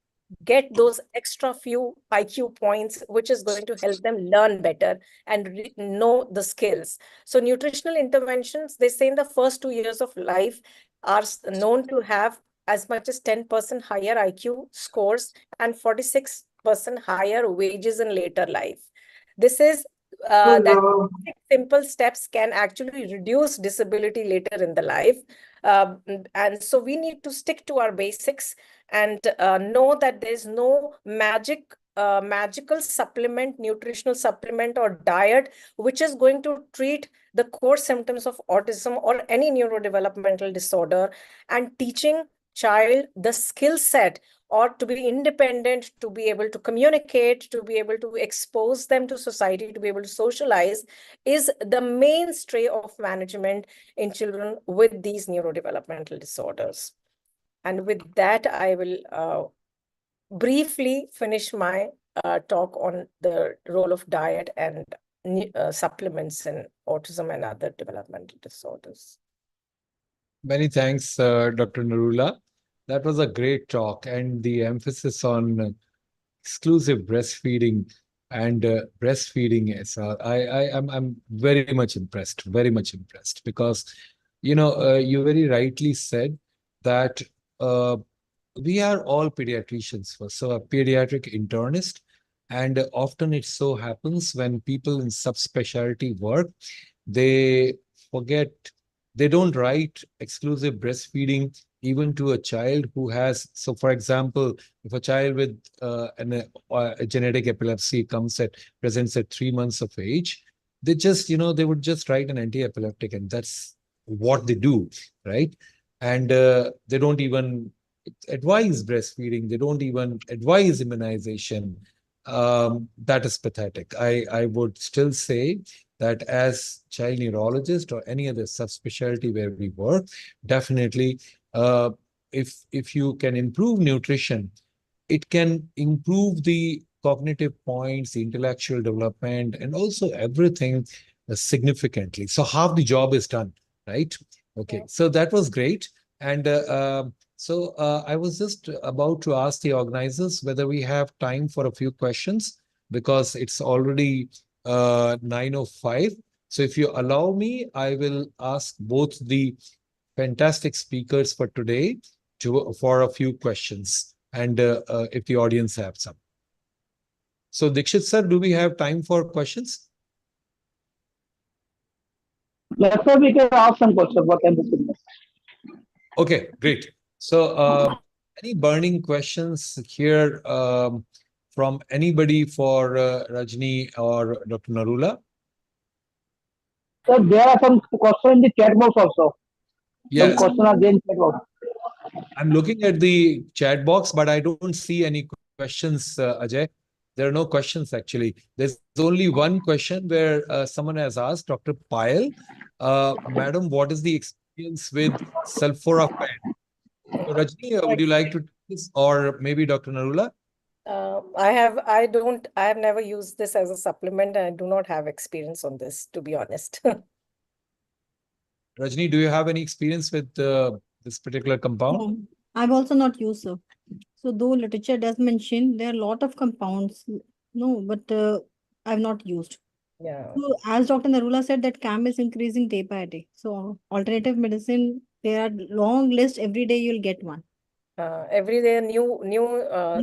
[SPEAKER 3] get those extra few IQ points, which is going to help them learn better and know the skills. So nutritional interventions, they say in the first 2 years of life are known to have as much as 10% higher IQ scores and 46% higher wages in later life. This is that simple steps can actually reduce disability later in the life. And so we need to stick to our basics and know that there's no magical supplement, nutritional supplement or diet, which is going to treat the core symptoms of autism or any neurodevelopmental disorder. And teaching child the skill set or to be independent, to be able to communicate, to be able to expose them to society, to be able to socialize, is the mainstay of management in children with these neurodevelopmental disorders. And with that, I will briefly finish my talk on the role of diet and supplements in autism and other developmental disorders.
[SPEAKER 2] Many thanks, Dr. Narula. That was a great talk, and the emphasis on exclusive breastfeeding and breastfeeding is I'm very much impressed, because you very rightly said that we are all pediatricians first, so a pediatric internist, and often it so happens when people in subspecialty work, they forget, they don't write exclusive breastfeeding even to a child who has, so for example, if a child with a genetic epilepsy presents at 3 months of age, they just, they would just write an anti-epileptic, and that's what they do, right? And they don't even advise breastfeeding. They don't even advise immunization. That is pathetic. I would still say that as child neurologist or any other subspecialty where we work, definitely, uh, if you can improve nutrition, it can improve the cognitive points, the intellectual development, and also everything significantly. So half the job is done, right? Okay, so that was great. And I was just about to ask the organizers whether we have time for a few questions, because it's already 9:05. So if you allow me, I will ask both the fantastic speakers for today for a few questions, and if the audience have some. So Dikshit sir, do we have time for questions?
[SPEAKER 5] Yes, sir, we can ask some questions. What can be said?
[SPEAKER 2] Okay, great. So any burning questions here from anybody for Rajni or Dr. Narula?
[SPEAKER 5] Sir, there are some questions in the chat box also. Some
[SPEAKER 2] Yes,
[SPEAKER 5] questions are there in chat box.
[SPEAKER 2] I'm looking at the chat box, but I don't see any questions, Ajay. There are no questions actually. There's only one question where someone has asked, Dr. Payal, Madam, what is the experience with sulforaphane? So Rajni, would you like to take this, or maybe Dr. Narula?
[SPEAKER 3] I have never used this as a supplement, and I do not have experience on this, to be honest.
[SPEAKER 2] Rajni, do you have any experience with this particular compound?
[SPEAKER 1] No, I've also not used, sir. So though literature does mention there are a lot of compounds, no, but I've not used.
[SPEAKER 3] Yeah.
[SPEAKER 1] So as Dr. Narula said, that CAM is increasing day by day. So alternative medicine, there are long list. Every day you'll get one.
[SPEAKER 3] Every day new
[SPEAKER 1] New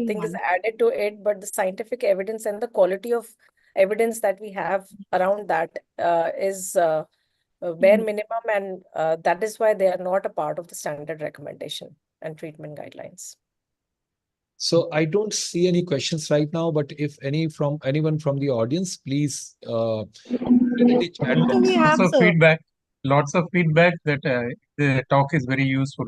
[SPEAKER 3] thing is
[SPEAKER 1] one.
[SPEAKER 3] added to it, but the scientific evidence and the quality of evidence that we have around that is bare minimum, and that is why they are not a part of the standard recommendation and treatment guidelines.
[SPEAKER 2] So I don't see any questions right now, but if anyone from the audience, please put it in the chat
[SPEAKER 1] So we
[SPEAKER 2] box.
[SPEAKER 1] have, sir.
[SPEAKER 4] Lots of feedback that the talk is very useful.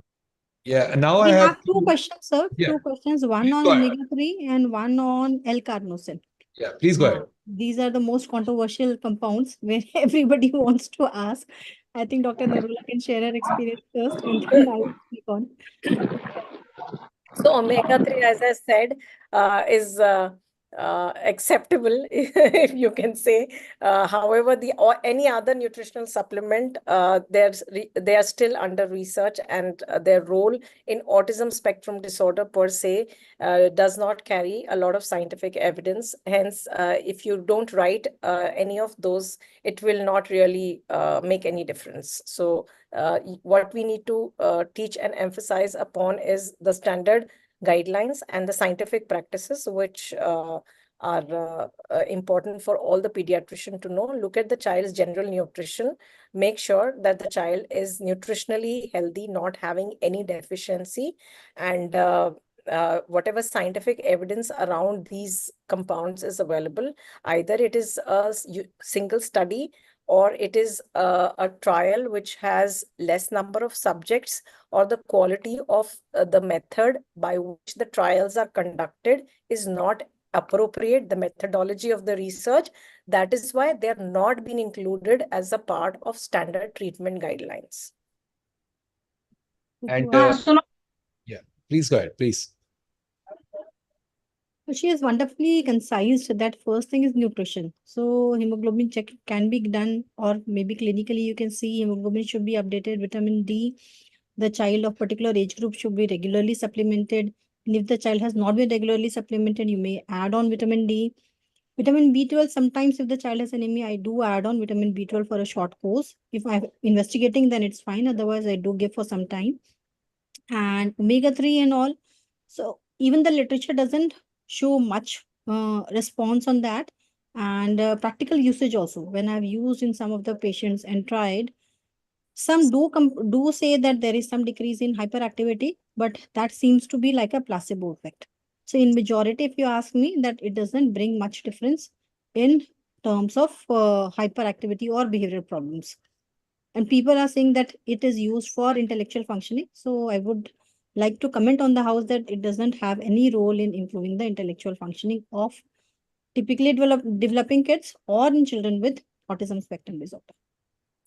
[SPEAKER 2] Yeah, and now I
[SPEAKER 1] We
[SPEAKER 2] have
[SPEAKER 1] have two questions, sir.
[SPEAKER 2] Yeah,
[SPEAKER 1] Two questions, one
[SPEAKER 2] please
[SPEAKER 1] on
[SPEAKER 2] go ahead.
[SPEAKER 1] omega-3 and one on L-carnosine.
[SPEAKER 2] Yeah, please go ahead.
[SPEAKER 1] These are the most controversial compounds where everybody wants to ask. I think Dr. Narula can share her experience first, and then I will speak on.
[SPEAKER 3] So omega-3, as I said, is acceptable, if you can say. However, or any other nutritional supplement, they are still under research, and their role in autism spectrum disorder per se does not carry a lot of scientific evidence. Hence, if you don't write any of those, it will not really make any difference. So what we need to teach and emphasize upon is the standard guidelines and the scientific practices, which are important for all the pediatrician to know. Look at the child's general nutrition. Make sure that the child is nutritionally healthy, not having any deficiency, and whatever scientific evidence around these compounds is available. Either it is a single study, or it is a trial which has less number of subjects, or the quality of the method by which the trials are conducted is not appropriate, the methodology of the research. That is why they are not being included as a part of standard treatment guidelines.
[SPEAKER 2] And
[SPEAKER 5] So
[SPEAKER 2] yeah, please go ahead, please.
[SPEAKER 1] So she has wonderfully concised that first thing is nutrition. So hemoglobin check can be done, or maybe clinically you can see hemoglobin should be updated. Vitamin D, the child of particular age group should be regularly supplemented. And if the child has not been regularly supplemented, you may add on vitamin D. Vitamin B12, sometimes if the child has anemia, I do add on vitamin B12 for a short course. If I'm investigating, then it's fine. Otherwise, I do give for some time. And omega-3 and all. So even the literature doesn't show much response on that. And practical usage also, when I've used in some of the patients and tried, Some do say that there is some decrease in hyperactivity, but that seems to be like a placebo effect. So in majority, if you ask me, that it doesn't bring much difference in terms of hyperactivity or behavioral problems. And people are saying that it is used for intellectual functioning. So I would like to comment on the house that it doesn't have any role in improving the intellectual functioning of typically developing kids or in children with autism spectrum disorder.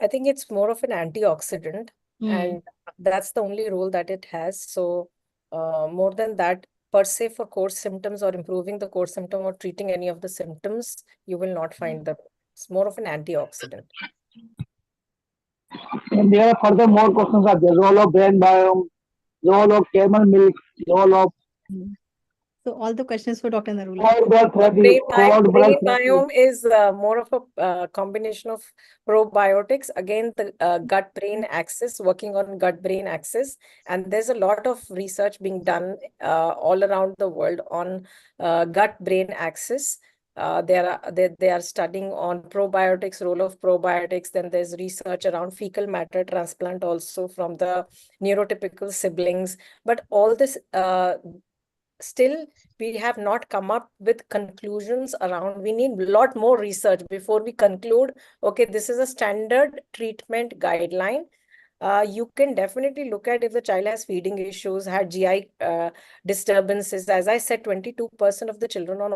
[SPEAKER 3] I think it's more of an antioxidant, and that's the only role that it has. So, more than that, per se, for core symptoms or improving the core symptom or treating any of the symptoms, you will not find the. It's more of an antioxidant.
[SPEAKER 5] And there are further more questions are there. Role of brain biome, role of camel milk, role of
[SPEAKER 1] Mm. So all the questions for Dr. Narula.
[SPEAKER 5] cord blood therapy, cord blood
[SPEAKER 3] Brain
[SPEAKER 5] therapy.
[SPEAKER 3] biome is more of a combination of probiotics. Again, the gut-brain axis, working on gut-brain axis. And there's a lot of research being done all around the world on gut-brain axis. They are studying on probiotics, role of probiotics. Then there's research around fecal matter transplant also from the neurotypical siblings. But all this still we have not come up with conclusions around. We need a lot more research before we conclude, okay, this is a standard treatment guideline. You can definitely look at if the child has feeding issues, had GI disturbances. As I said, 22% of the children on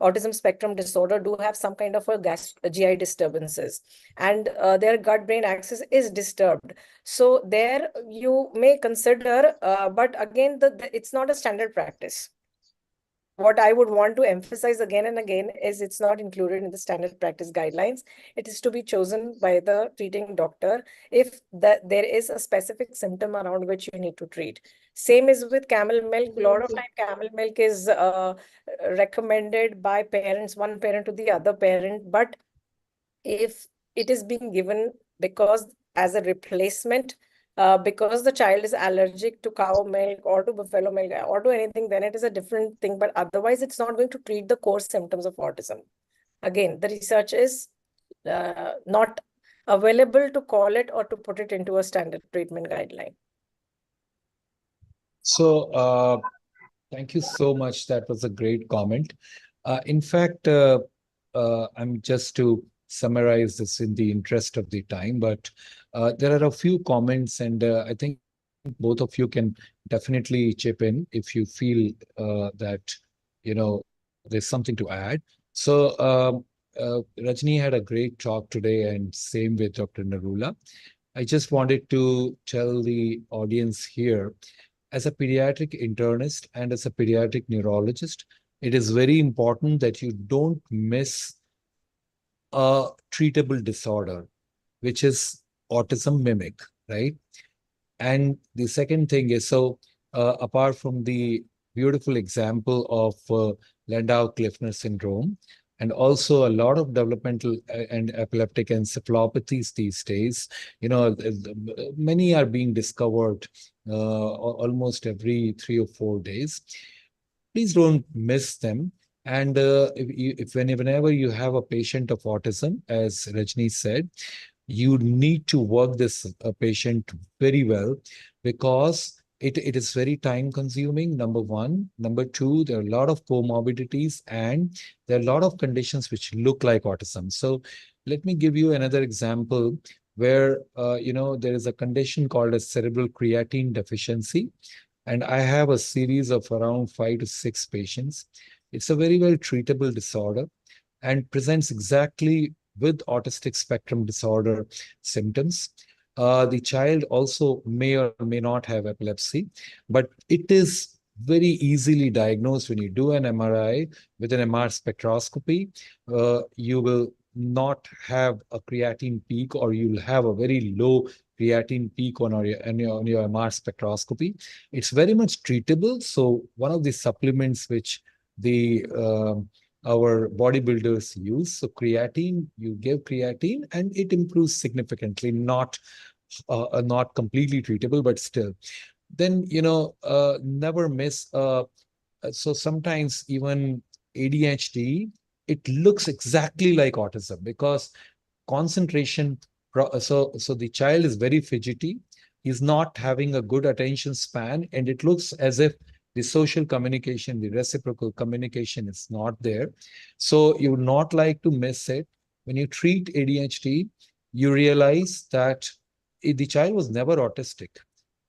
[SPEAKER 3] autism spectrum disorder do have some kind of a GI disturbances, and their gut-brain axis is disturbed. So there you may consider, but again, it's not a standard practice. What I would want to emphasize again and again is it's not included in the standard practice guidelines. It is to be chosen by the treating doctor if there is a specific symptom around which you need to treat. Same is with camel milk. A lot of time camel milk is recommended by parents, one parent to the other parent. But if it is being given because as a replacement, because the child is allergic to cow milk or to buffalo milk or to anything, then it is a different thing. But otherwise, it's not going to treat the core symptoms of autism. Again, the research is not available to call it or to put it into a standard treatment guideline.
[SPEAKER 2] So, thank you so much. That was a great comment. In fact, I'm just to summarize this in the interest of the time, but there are a few comments, and I think both of you can definitely chip in if you feel that there's something to add. So, Rajni had a great talk today, and same with Dr. Narula. I just wanted to tell the audience here, as a pediatric internist and as a pediatric neurologist, it is very important that you don't miss a treatable disorder, which is autism mimic, right? And the second thing is, so apart from the beautiful example of Landau-Kleffner syndrome, and also a lot of developmental and epileptic encephalopathies these days, many are being discovered almost every 3 or 4 days. Please don't miss them. And whenever you have a patient of autism, as Rajni said, you need to work this patient very well, because it is very time consuming, number one. Number two, there are a lot of comorbidities and there are a lot of conditions which look like autism. So let me give you another example where, there is a condition called a cerebral creatine deficiency. And I have a series of around 5 to 6 patients. It's a very well treatable disorder and presents exactly with autistic spectrum disorder symptoms. The child also may or may not have epilepsy, but it is very easily diagnosed when you do an MRI with an MR spectroscopy. You will not have a creatine peak, or you'll have a very low creatine peak on your MR spectroscopy. It's very much treatable. So one of the supplements which the our bodybuilders use, so creatine, you give creatine and it improves significantly, not completely treatable, but still. Then never miss. So sometimes even ADHD, it looks exactly like autism, because concentration so the child is very fidgety. He's not having a good attention span, and it looks as if the social communication, the reciprocal communication is not there. So you would not like to miss it. When you treat ADHD, you realize that the child was never autistic.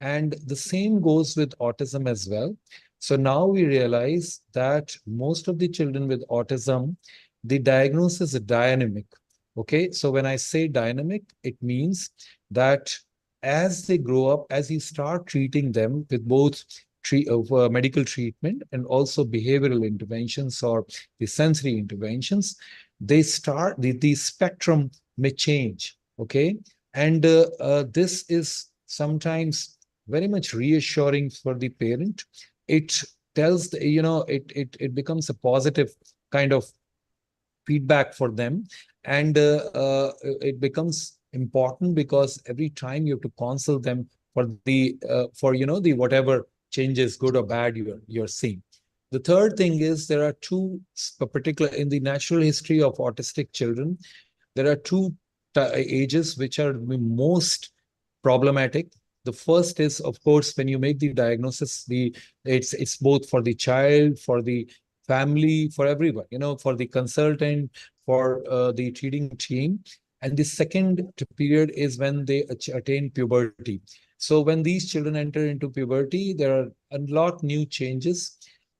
[SPEAKER 2] And the same goes with autism as well. So now we realize that most of the children with autism, the diagnosis is dynamic. Okay, so when I say dynamic, it means that as they grow up, as you start treating them with both medical treatment and also behavioral interventions or the sensory interventions, they start the spectrum may change. Okay, and this is sometimes very much reassuring for the parent. It tells it becomes a positive kind of feedback for them, and it becomes important because every time you have to counsel them for the whatever changes, good or bad, you're seeing. The third thing is there are two particular in the natural history of autistic children. There are two ages which are the most problematic. The first is, of course, when you make the diagnosis, it's both for the child, for the family, for everyone, for the consultant, for the treating team. And the second period is when they attain puberty. So when these children enter into puberty, there are a lot new changes,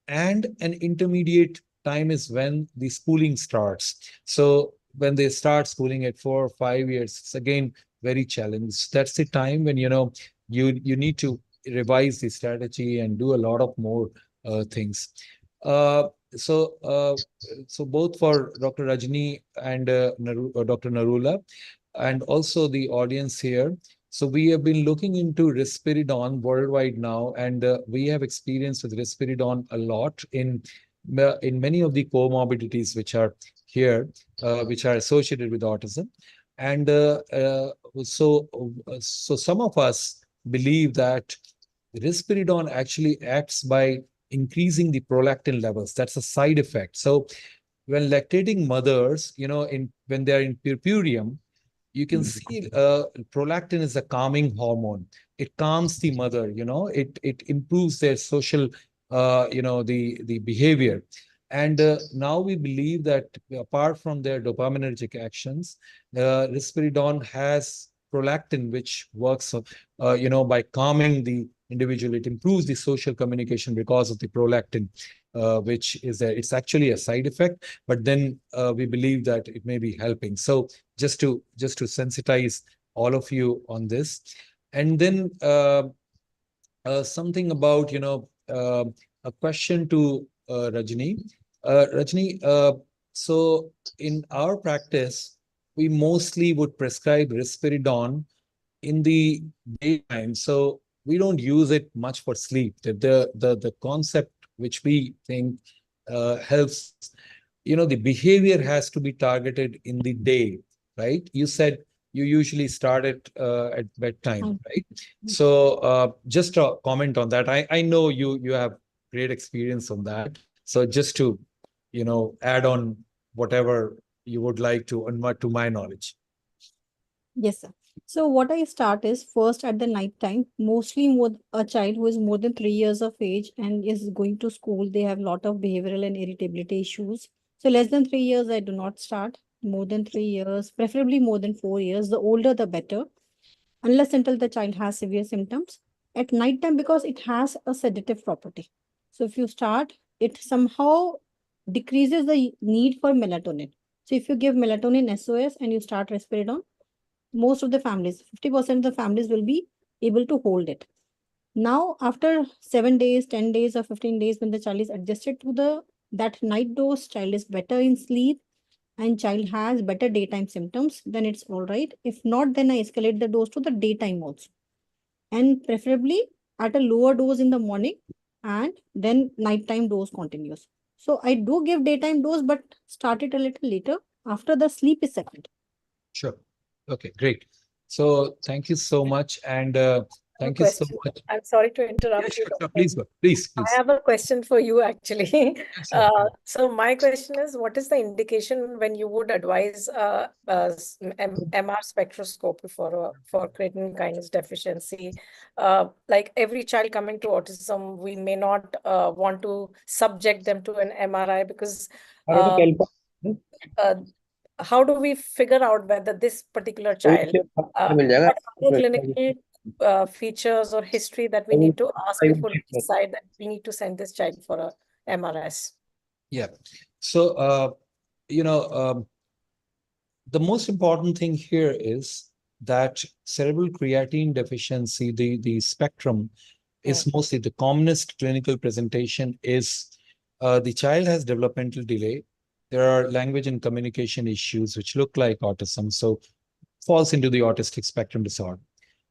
[SPEAKER 2] and an intermediate time is when the schooling starts. So when they start schooling at 4 or 5 years, it's again very challenging. That's the time when you need to revise the strategy and do a lot of more things. Uh, so, uh, so both for Dr. Rajni and Dr. Narula, and also the audience here. So we have been looking into risperidone worldwide now, and we have experience with risperidone a lot in many of the comorbidities which are here, which are associated with autism. And so some of us believe that risperidone actually acts by increasing the prolactin levels. That's a side effect. So when lactating mothers, when they're in puerperium, you can see prolactin is a calming hormone. It calms the mother, it improves their social, the behavior. And now we believe that apart from their dopaminergic actions, risperidone has prolactin, which works, by calming the individual. It improves the social communication because of the prolactin, which is it's actually a side effect, but then we believe that it may be helping. So just to sensitize all of you on this, and then something about a question to Rajni. Rajni, so in our practice, we mostly would prescribe risperidone in the daytime. So we don't use it much for sleep. The concept which we think helps, the behavior has to be targeted in the day, right? You said you usually start it at bedtime, right? So just a comment on that. I know you have great experience on that. So just to, add on whatever you would like to my knowledge.
[SPEAKER 1] Yes, sir. So what I start is first at the night time, mostly a child who is more than 3 years of age and is going to school, they have a lot of behavioral and irritability issues. So less than 3 years, I do not start. More than 3 years, preferably more than 4 years. The older, the better, unless until the child has severe symptoms. At night time, because it has a sedative property. So if you start, it somehow decreases the need for melatonin. So if you give melatonin SOS and you start risperidone, most of the families, 50% of the families will be able to hold it. Now, after 7 days, 10 days, or 15 days, when the child is adjusted to that night dose, child is better in sleep, and child has better daytime symptoms, then it's all right. If not, then I escalate the dose to the daytime also. And preferably at a lower dose in the morning, and then nighttime dose continues. So I do give daytime dose, but start it a little later after the sleep is settled.
[SPEAKER 2] Sure. Okay, great. So thank you so much. And Thank you so
[SPEAKER 3] question.
[SPEAKER 2] much.
[SPEAKER 3] I'm sorry to
[SPEAKER 2] Yeah,
[SPEAKER 3] interrupt you,
[SPEAKER 2] sure, sure.
[SPEAKER 3] Doctor.
[SPEAKER 2] Please go. Please,
[SPEAKER 3] I
[SPEAKER 2] please.
[SPEAKER 3] have a question for you actually.
[SPEAKER 2] Yes, sir.
[SPEAKER 3] So my question is, what is the indication when you would advise MR spectroscopy for creatine kinase deficiency? Like every child coming to autism, we may not want to subject them to an MRI because uh, how do we figure out whether this particular child, what other clinical features or history that we need to ask before we decide that we need to send this child for a MRS?
[SPEAKER 2] Yeah. So, the most important thing here is that cerebral creatine deficiency, the spectrum, is mostly the commonest clinical presentation is the child has developmental delay. There are language and communication issues which look like autism, so falls into the autistic spectrum disorder.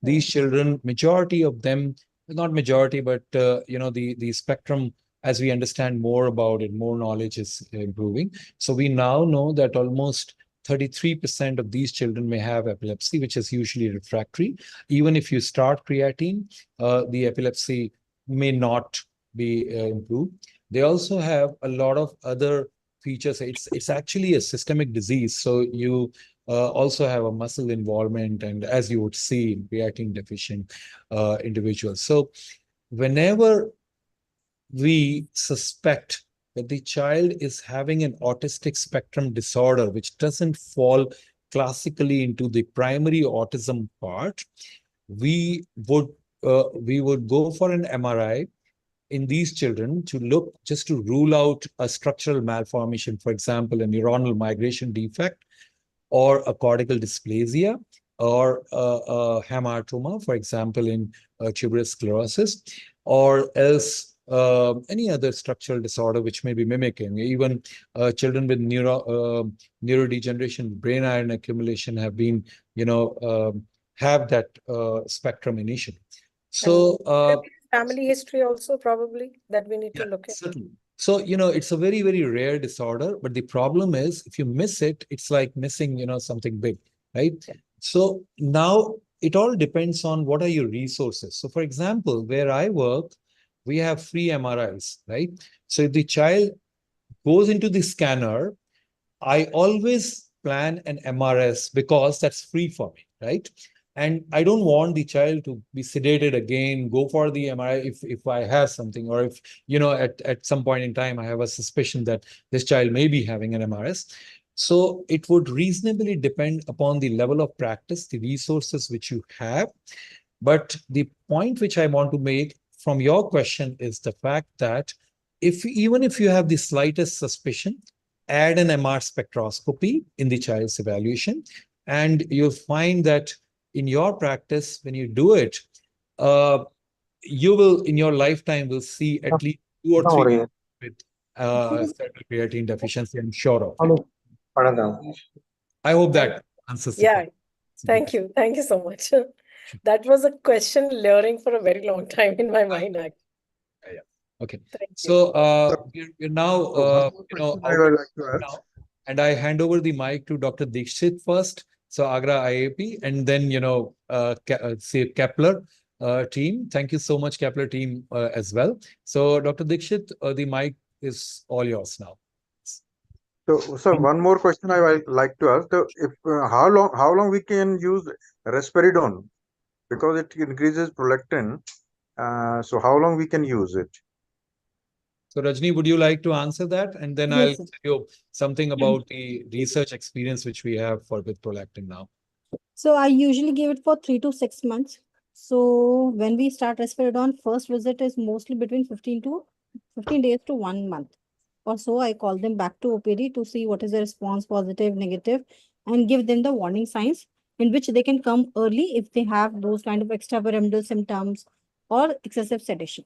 [SPEAKER 2] These children, majority of them, not majority, but the spectrum, as we understand more about it, more knowledge is improving. So we now know that almost 33% of these children may have epilepsy, which is usually refractory. Even if you start creatine, the epilepsy may not be improved. They also have a lot of other features. It's actually a systemic disease. So you also have a muscle involvement, and as you would see in creatine deficient individuals. So whenever we suspect that the child is having an autistic spectrum disorder, which doesn't fall classically into the primary autism part, we would go for an MRI in these children to look just to rule out a structural malformation, for example, a neuronal migration defect, or a cortical dysplasia, or a hamartoma, for example, in tuberous sclerosis, or else any other structural disorder which may be mimicking. Even children with neurodegeneration, brain iron accumulation have been, have that spectrum initially. So,
[SPEAKER 3] family history also probably that we need to look at.
[SPEAKER 2] certainly. So, it's a very, very rare disorder, but the problem is if you miss it, it's like missing, something big, right? So now it all depends on what are your resources. So for example, where I work, we have free MRIs, right? So if the child goes into the scanner, I always plan an MRS because that's free for me, right? And I don't want the child to be sedated again, go for the MRI if I have something, or if, at some point in time, I have a suspicion that this child may be having an MRS. So it would reasonably depend upon the level of practice, the resources which you have. But the point which I want to make from your question is the fact that even if you have the slightest suspicion, add an MR spectroscopy in the child's evaluation, and you'll find that in your practice, when you do it, you will, in your lifetime, will see at least 2 or 3 with cerebral creatine deficiency, I'm sure of it. I hope that answers the question.
[SPEAKER 3] Thank you. Thank you so much. That was a question layering for a very long time in my mind, actually.
[SPEAKER 2] Yeah. Okay.
[SPEAKER 3] Thank you.
[SPEAKER 2] So we're now,
[SPEAKER 4] I would like to ask.
[SPEAKER 2] now, and I hand over the mic to Dr. Dikshit first. So Agra IAP, and then, say Kepler team. Thank you so much, Kepler team, as well. So Dr. Dikshit, the mic is all yours now.
[SPEAKER 6] So one more question I would like to ask: if how long we can use risperidone, because it increases prolactin. So how long we can use it?
[SPEAKER 2] So Rajni, would you like to answer that? And then I'll
[SPEAKER 1] Yes, sir.
[SPEAKER 2] tell you something about the research experience which we have with prolactin now.
[SPEAKER 1] So I usually give it for 3 to 6 months. So when we start risperidone, first visit is mostly between 15 days to 1 month or so. I call them back to OPD to see what is the response, positive, negative, and give them the warning signs in which they can come early if they have those kind of extrapyramidal symptoms or excessive sedation.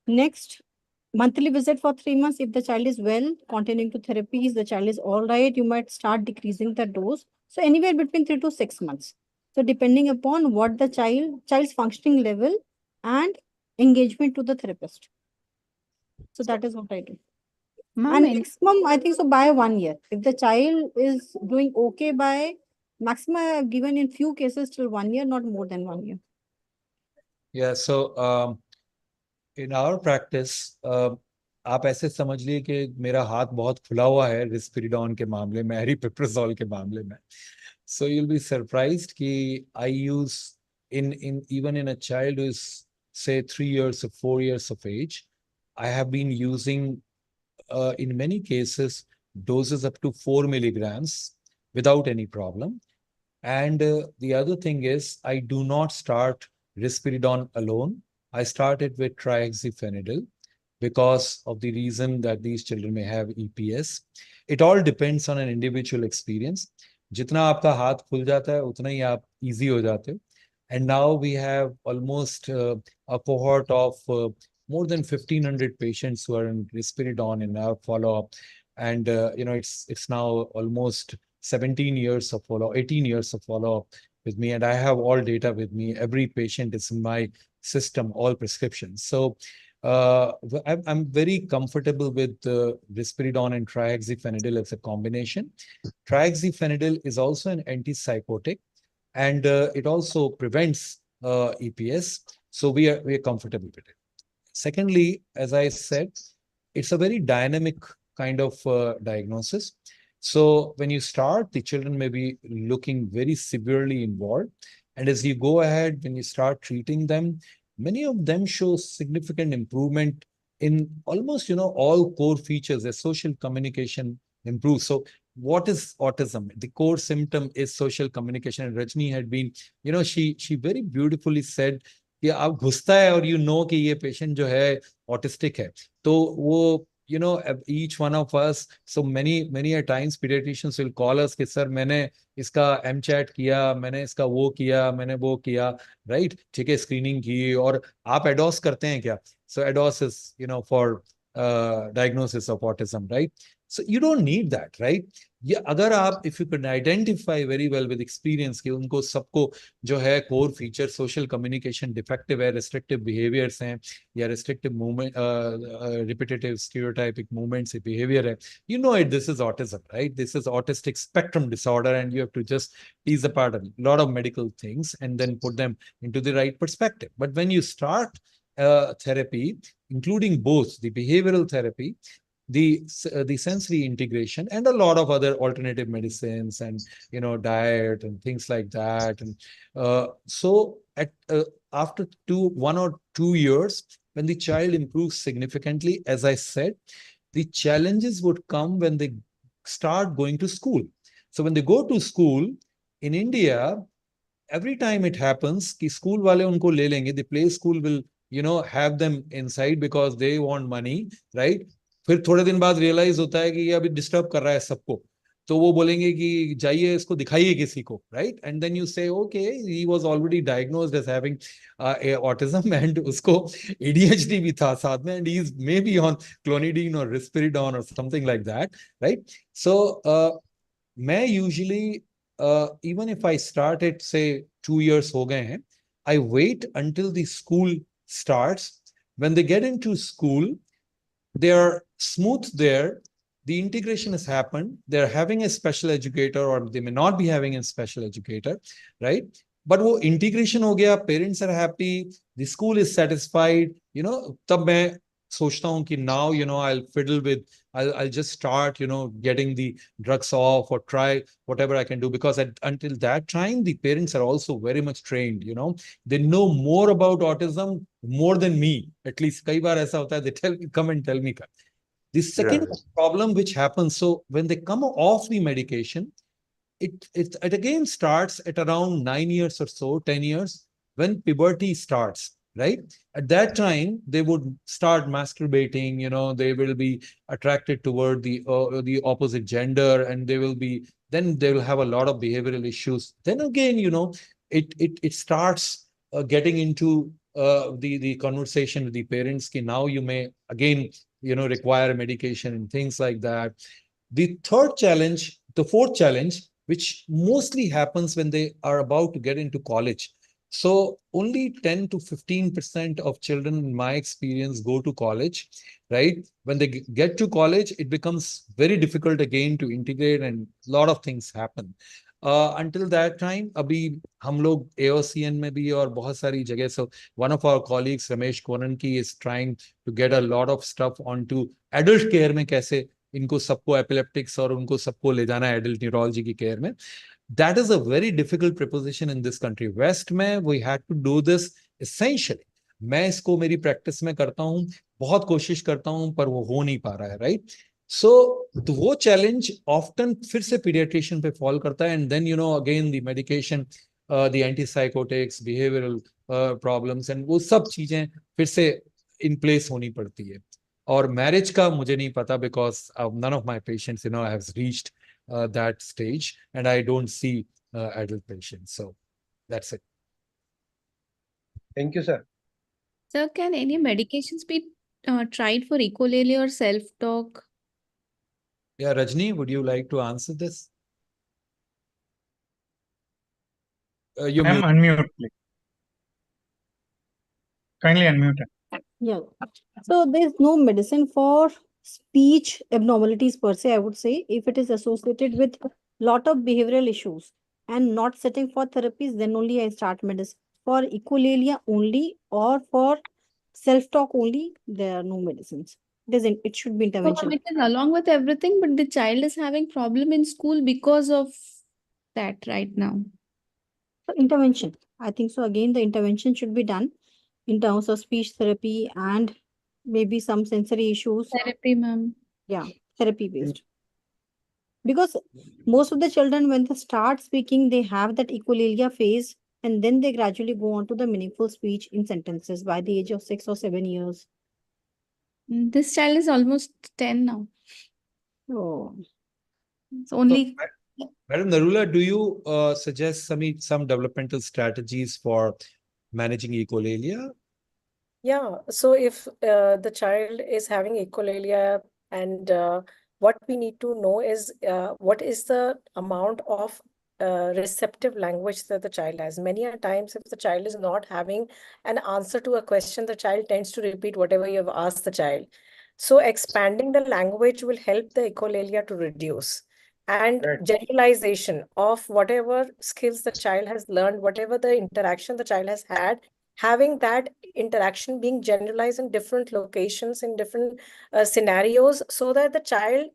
[SPEAKER 1] Next, monthly visit for 3 months. If the child is well, continuing to therapies, the child is all right, you might start decreasing the dose. So anywhere between 3 to 6 months. So depending upon what the child's functioning level and engagement to the therapist. So that is what I do. And maximum, I think so, by 1 year. If the child is doing okay by maximum, I have given in few cases till 1 year, not more than 1 year.
[SPEAKER 2] Yeah, so in our practice, आप ऐसे समझ लिए कि मेरा हाथ बहुत खुला हुआ है रिस्पिरिडॉन के मामले में, एरिपिप्राजोल के मामले में. So you'll be surprised कि I use in even in a child who is say 3 years or 4 years of age, I have been using in many cases doses up to 4 milligrams without any problem. And the other thing is, I do not start risperidone alone. I start it with trihexyphenidyl because of the reason that these children may have EPS. It all depends on an individual experience. जितना आपका हाथ खुल जाता है उतना ही आप easy हो जाते हो. And now we have almost a cohort of more than 1,500 patients who are in risperidone in our follow-up. And it's now almost 17 years of follow, 18 years of follow-up with me, and I have all data with me. Every patient is in my system, all prescriptions. So I'm very comfortable with risperidone and trihexyphenidyl as a combination. Trihexyphenidyl is also an antipsychotic, and it also prevents EPS. So we are comfortable with it. Secondly, as I said, it's a very dynamic kind of diagnosis. So when you start, the children may be looking very severely involved. And as you go ahead, when you start treating them, many of them show significant improvement in almost, all core features. Their social communication improves. So what is autism? The core symptom is social communication. And Rajni had been, she very beautifully said कि आप घुसता है और you know कि ये patient जो है autistic है. तो वो each one of us, so many a times pediatricians will call us कि सर मैंने इसका MChat किया, मैंने इसका वो किया, मैंने वो किया, right? ठीक है, स्क्रीनिंग की. और आप एडोस करते हैं क्या? So एडोस is for diagnosis of autism, right? So you don't need that, right? ये अगर आप if you can identify very well with experience कि उनको सबको जो है core feature social communication defective है, restrictive behaviors हैं या restrictive movement, repetitive stereotypic movements से behavior है, this is autism, right? This is autistic spectrum disorder, and you have to just tease apart a lot of medical things and then put them into the right perspective. But when you start therapy, including both the behavioral therapy, the sensory integration, and a lot of other alternative medicines and diet and things like that, and so at after 1 or 2 years, when the child improves significantly, as I said, the challenges would come when they start going to school. So when they go to school in India, every time it happens कि school वाले उनको ले लेंगे, the play school will have them inside because they want money, right? फिर थोड़े दिन बाद realize होता है कि ये अभी disturb कर रहा है सबको, तो वो बोलेंगे कि जाइए इसको दिखाइए किसी को, right? And then you say, okay, he was already diagnosed as having autism and उसको ADHD भी था साथ में, and he's maybe on clonidine or risperidone or something like that, right? So मैं usually even if I start at say 2 years हो गए हैं, I wait until the school starts. When they get into school, they are smooth there. The integration has happened. They're having a special educator, or they may not be having a special educator, right? But वो integration हो गया, parents are happy, the school is satisfied, तब मैं सोचता हूँ कि now, I'll fiddle with, I'll just start, getting the drugs off or try whatever I can do, because until that time, the parents are also very much trained, they know more about autism more than me. At least कई बार ऐसा होता है, they come and tell me. The second problem which happens, so when they come off the medication, it again starts at around 9 years or so, 10 years, when puberty starts, right? At that time, they would start masturbating, they will be attracted toward the opposite gender, and they will have a lot of behavioral issues. Then again, it starts getting into the conversation with the parents ki now you may again require medication and things like that. The fourth challenge, which mostly happens when they are about to get into college. So only 10 to 15% of children, in my experience, go to college, right? When they get to college, it becomes very difficult again to integrate, and a lot of things happen. Until that time, अभी हम लोग AOCN में भी और बहुत सारी जगह, so one of our colleagues Ramesh Konanki is trying to get a lot of stuff onto adult care में कैसे इनको सबको epileptics और उनको सबको ले जाना है adult neurology की care में. That is a very difficult proposition in this country. West में we had to do this essentially. मैं इसको मेरी प्रैक्टिस में करता हूँ, बहुत कोशिश करता हूँ, पर वो हो नहीं पा रहा है, राइट? सो तो वो चैलेंज ऑफ्टन फिर से पीडियाट्रिशियन पे फॉल करता है, and then again the medication, the antipsychotics, behavioural problems, and वो सब चीजें फिर से इन प्लेस होनी पड़ती है. और मैरिज का मुझे नहीं पता, because none of my patients have reached that stage, and I don't see adult patients. So that's it.
[SPEAKER 7] Thank you, sir.
[SPEAKER 8] Sir, can any medications be tried for echolalia or self-talk?
[SPEAKER 2] Yeah, Rajni, would you like to answer this? You
[SPEAKER 4] Ma'am,
[SPEAKER 2] mute.
[SPEAKER 4] unmute, please. Kindly unmute.
[SPEAKER 1] Yeah. So there's no medicine for speech abnormalities per se, I would say. If it is associated with lot of behavioral issues and not setting for therapies, then only I start medicine. For echolalia only or for self-talk only, there are no medicines. It should be
[SPEAKER 8] So
[SPEAKER 1] intervention.
[SPEAKER 8] it is along with everything, but the child is having problem in school because of that right now.
[SPEAKER 1] So intervention. I think so. Again, the intervention should be done in terms of speech therapy and maybe some sensory issues.
[SPEAKER 8] Therapy, ma'am.
[SPEAKER 1] Yeah, therapy based. Because most of the children, when they start speaking, they have that echolalia phase, and then they gradually go on to the meaningful speech in sentences by the age of 6 or 7 years.
[SPEAKER 8] This child is almost 10 now.
[SPEAKER 1] Oh,
[SPEAKER 8] It's only
[SPEAKER 2] Madam Narula, do you suggest some developmental strategies for managing echolalia?
[SPEAKER 3] Yeah, so if the child is having echolalia, and what we need to know is what is the amount of receptive language that the child has. Many a times, if the child is not having an answer to a question, the child tends to repeat whatever you have asked the child. So expanding the language will help the echolalia to reduce. And
[SPEAKER 7] Right.
[SPEAKER 3] generalization of whatever skills the child has learned, whatever the interaction the child has had, having that interaction being generalized in different locations, in different scenarios, so that the child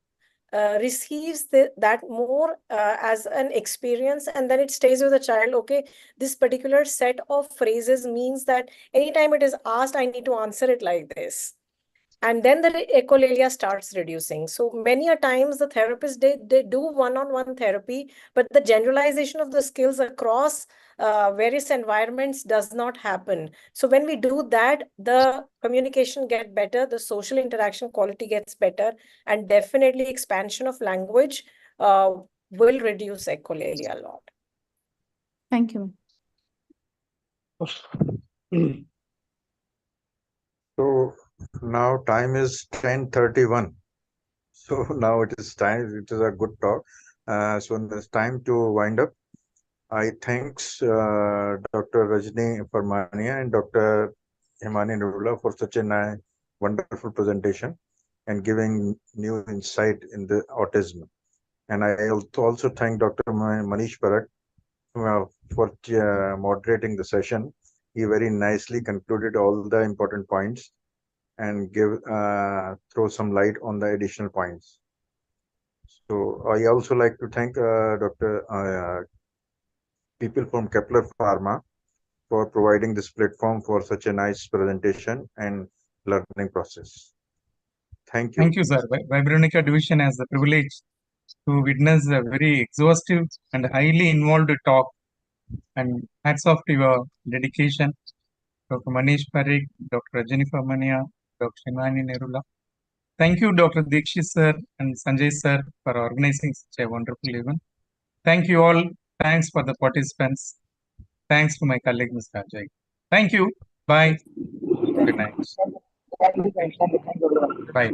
[SPEAKER 3] receives that more as an experience, and then it stays with the child. Okay, this particular set of phrases means that anytime it is asked, I need to answer it like this. And then the echolalia starts reducing. So many a times the therapists, they do one-on-one therapy, but the generalization of the skills across various environments does not happen. So when we do that, the communication gets better, the social interaction quality gets better, and definitely expansion of language will reduce echolalia a lot.
[SPEAKER 8] Thank you.
[SPEAKER 6] So now time is 10:31. So now it is time. It is a good talk. So it's time to wind up. I thanks Dr. Rajni Farmania and Dr. Himani Nurullah for such a nice, wonderful presentation and giving new insight in the autism. And I also thank Dr. Manish Parak for moderating the session. He very nicely concluded all the important points and throw some light on the additional points. So I also like to thank people from Kepler Pharma for providing this platform for such a nice presentation and learning process. Thank you.
[SPEAKER 4] Thank you, sir. Vibronica Division has the privilege to witness a very exhaustive and highly involved talk. And hats off to your dedication, Dr. Manish Parikh, Dr. Jennifer Mania, Dr. Shimani Nerula. Thank you, Dr. Dikshit sir and Sanjay sir, for organizing such a wonderful event. Thank you all. Thanks for the participants. Thanks to my colleague, Mr. Ajay. Thank you. Bye. Good night.
[SPEAKER 5] Thank you, thank you, thank you.
[SPEAKER 4] Bye.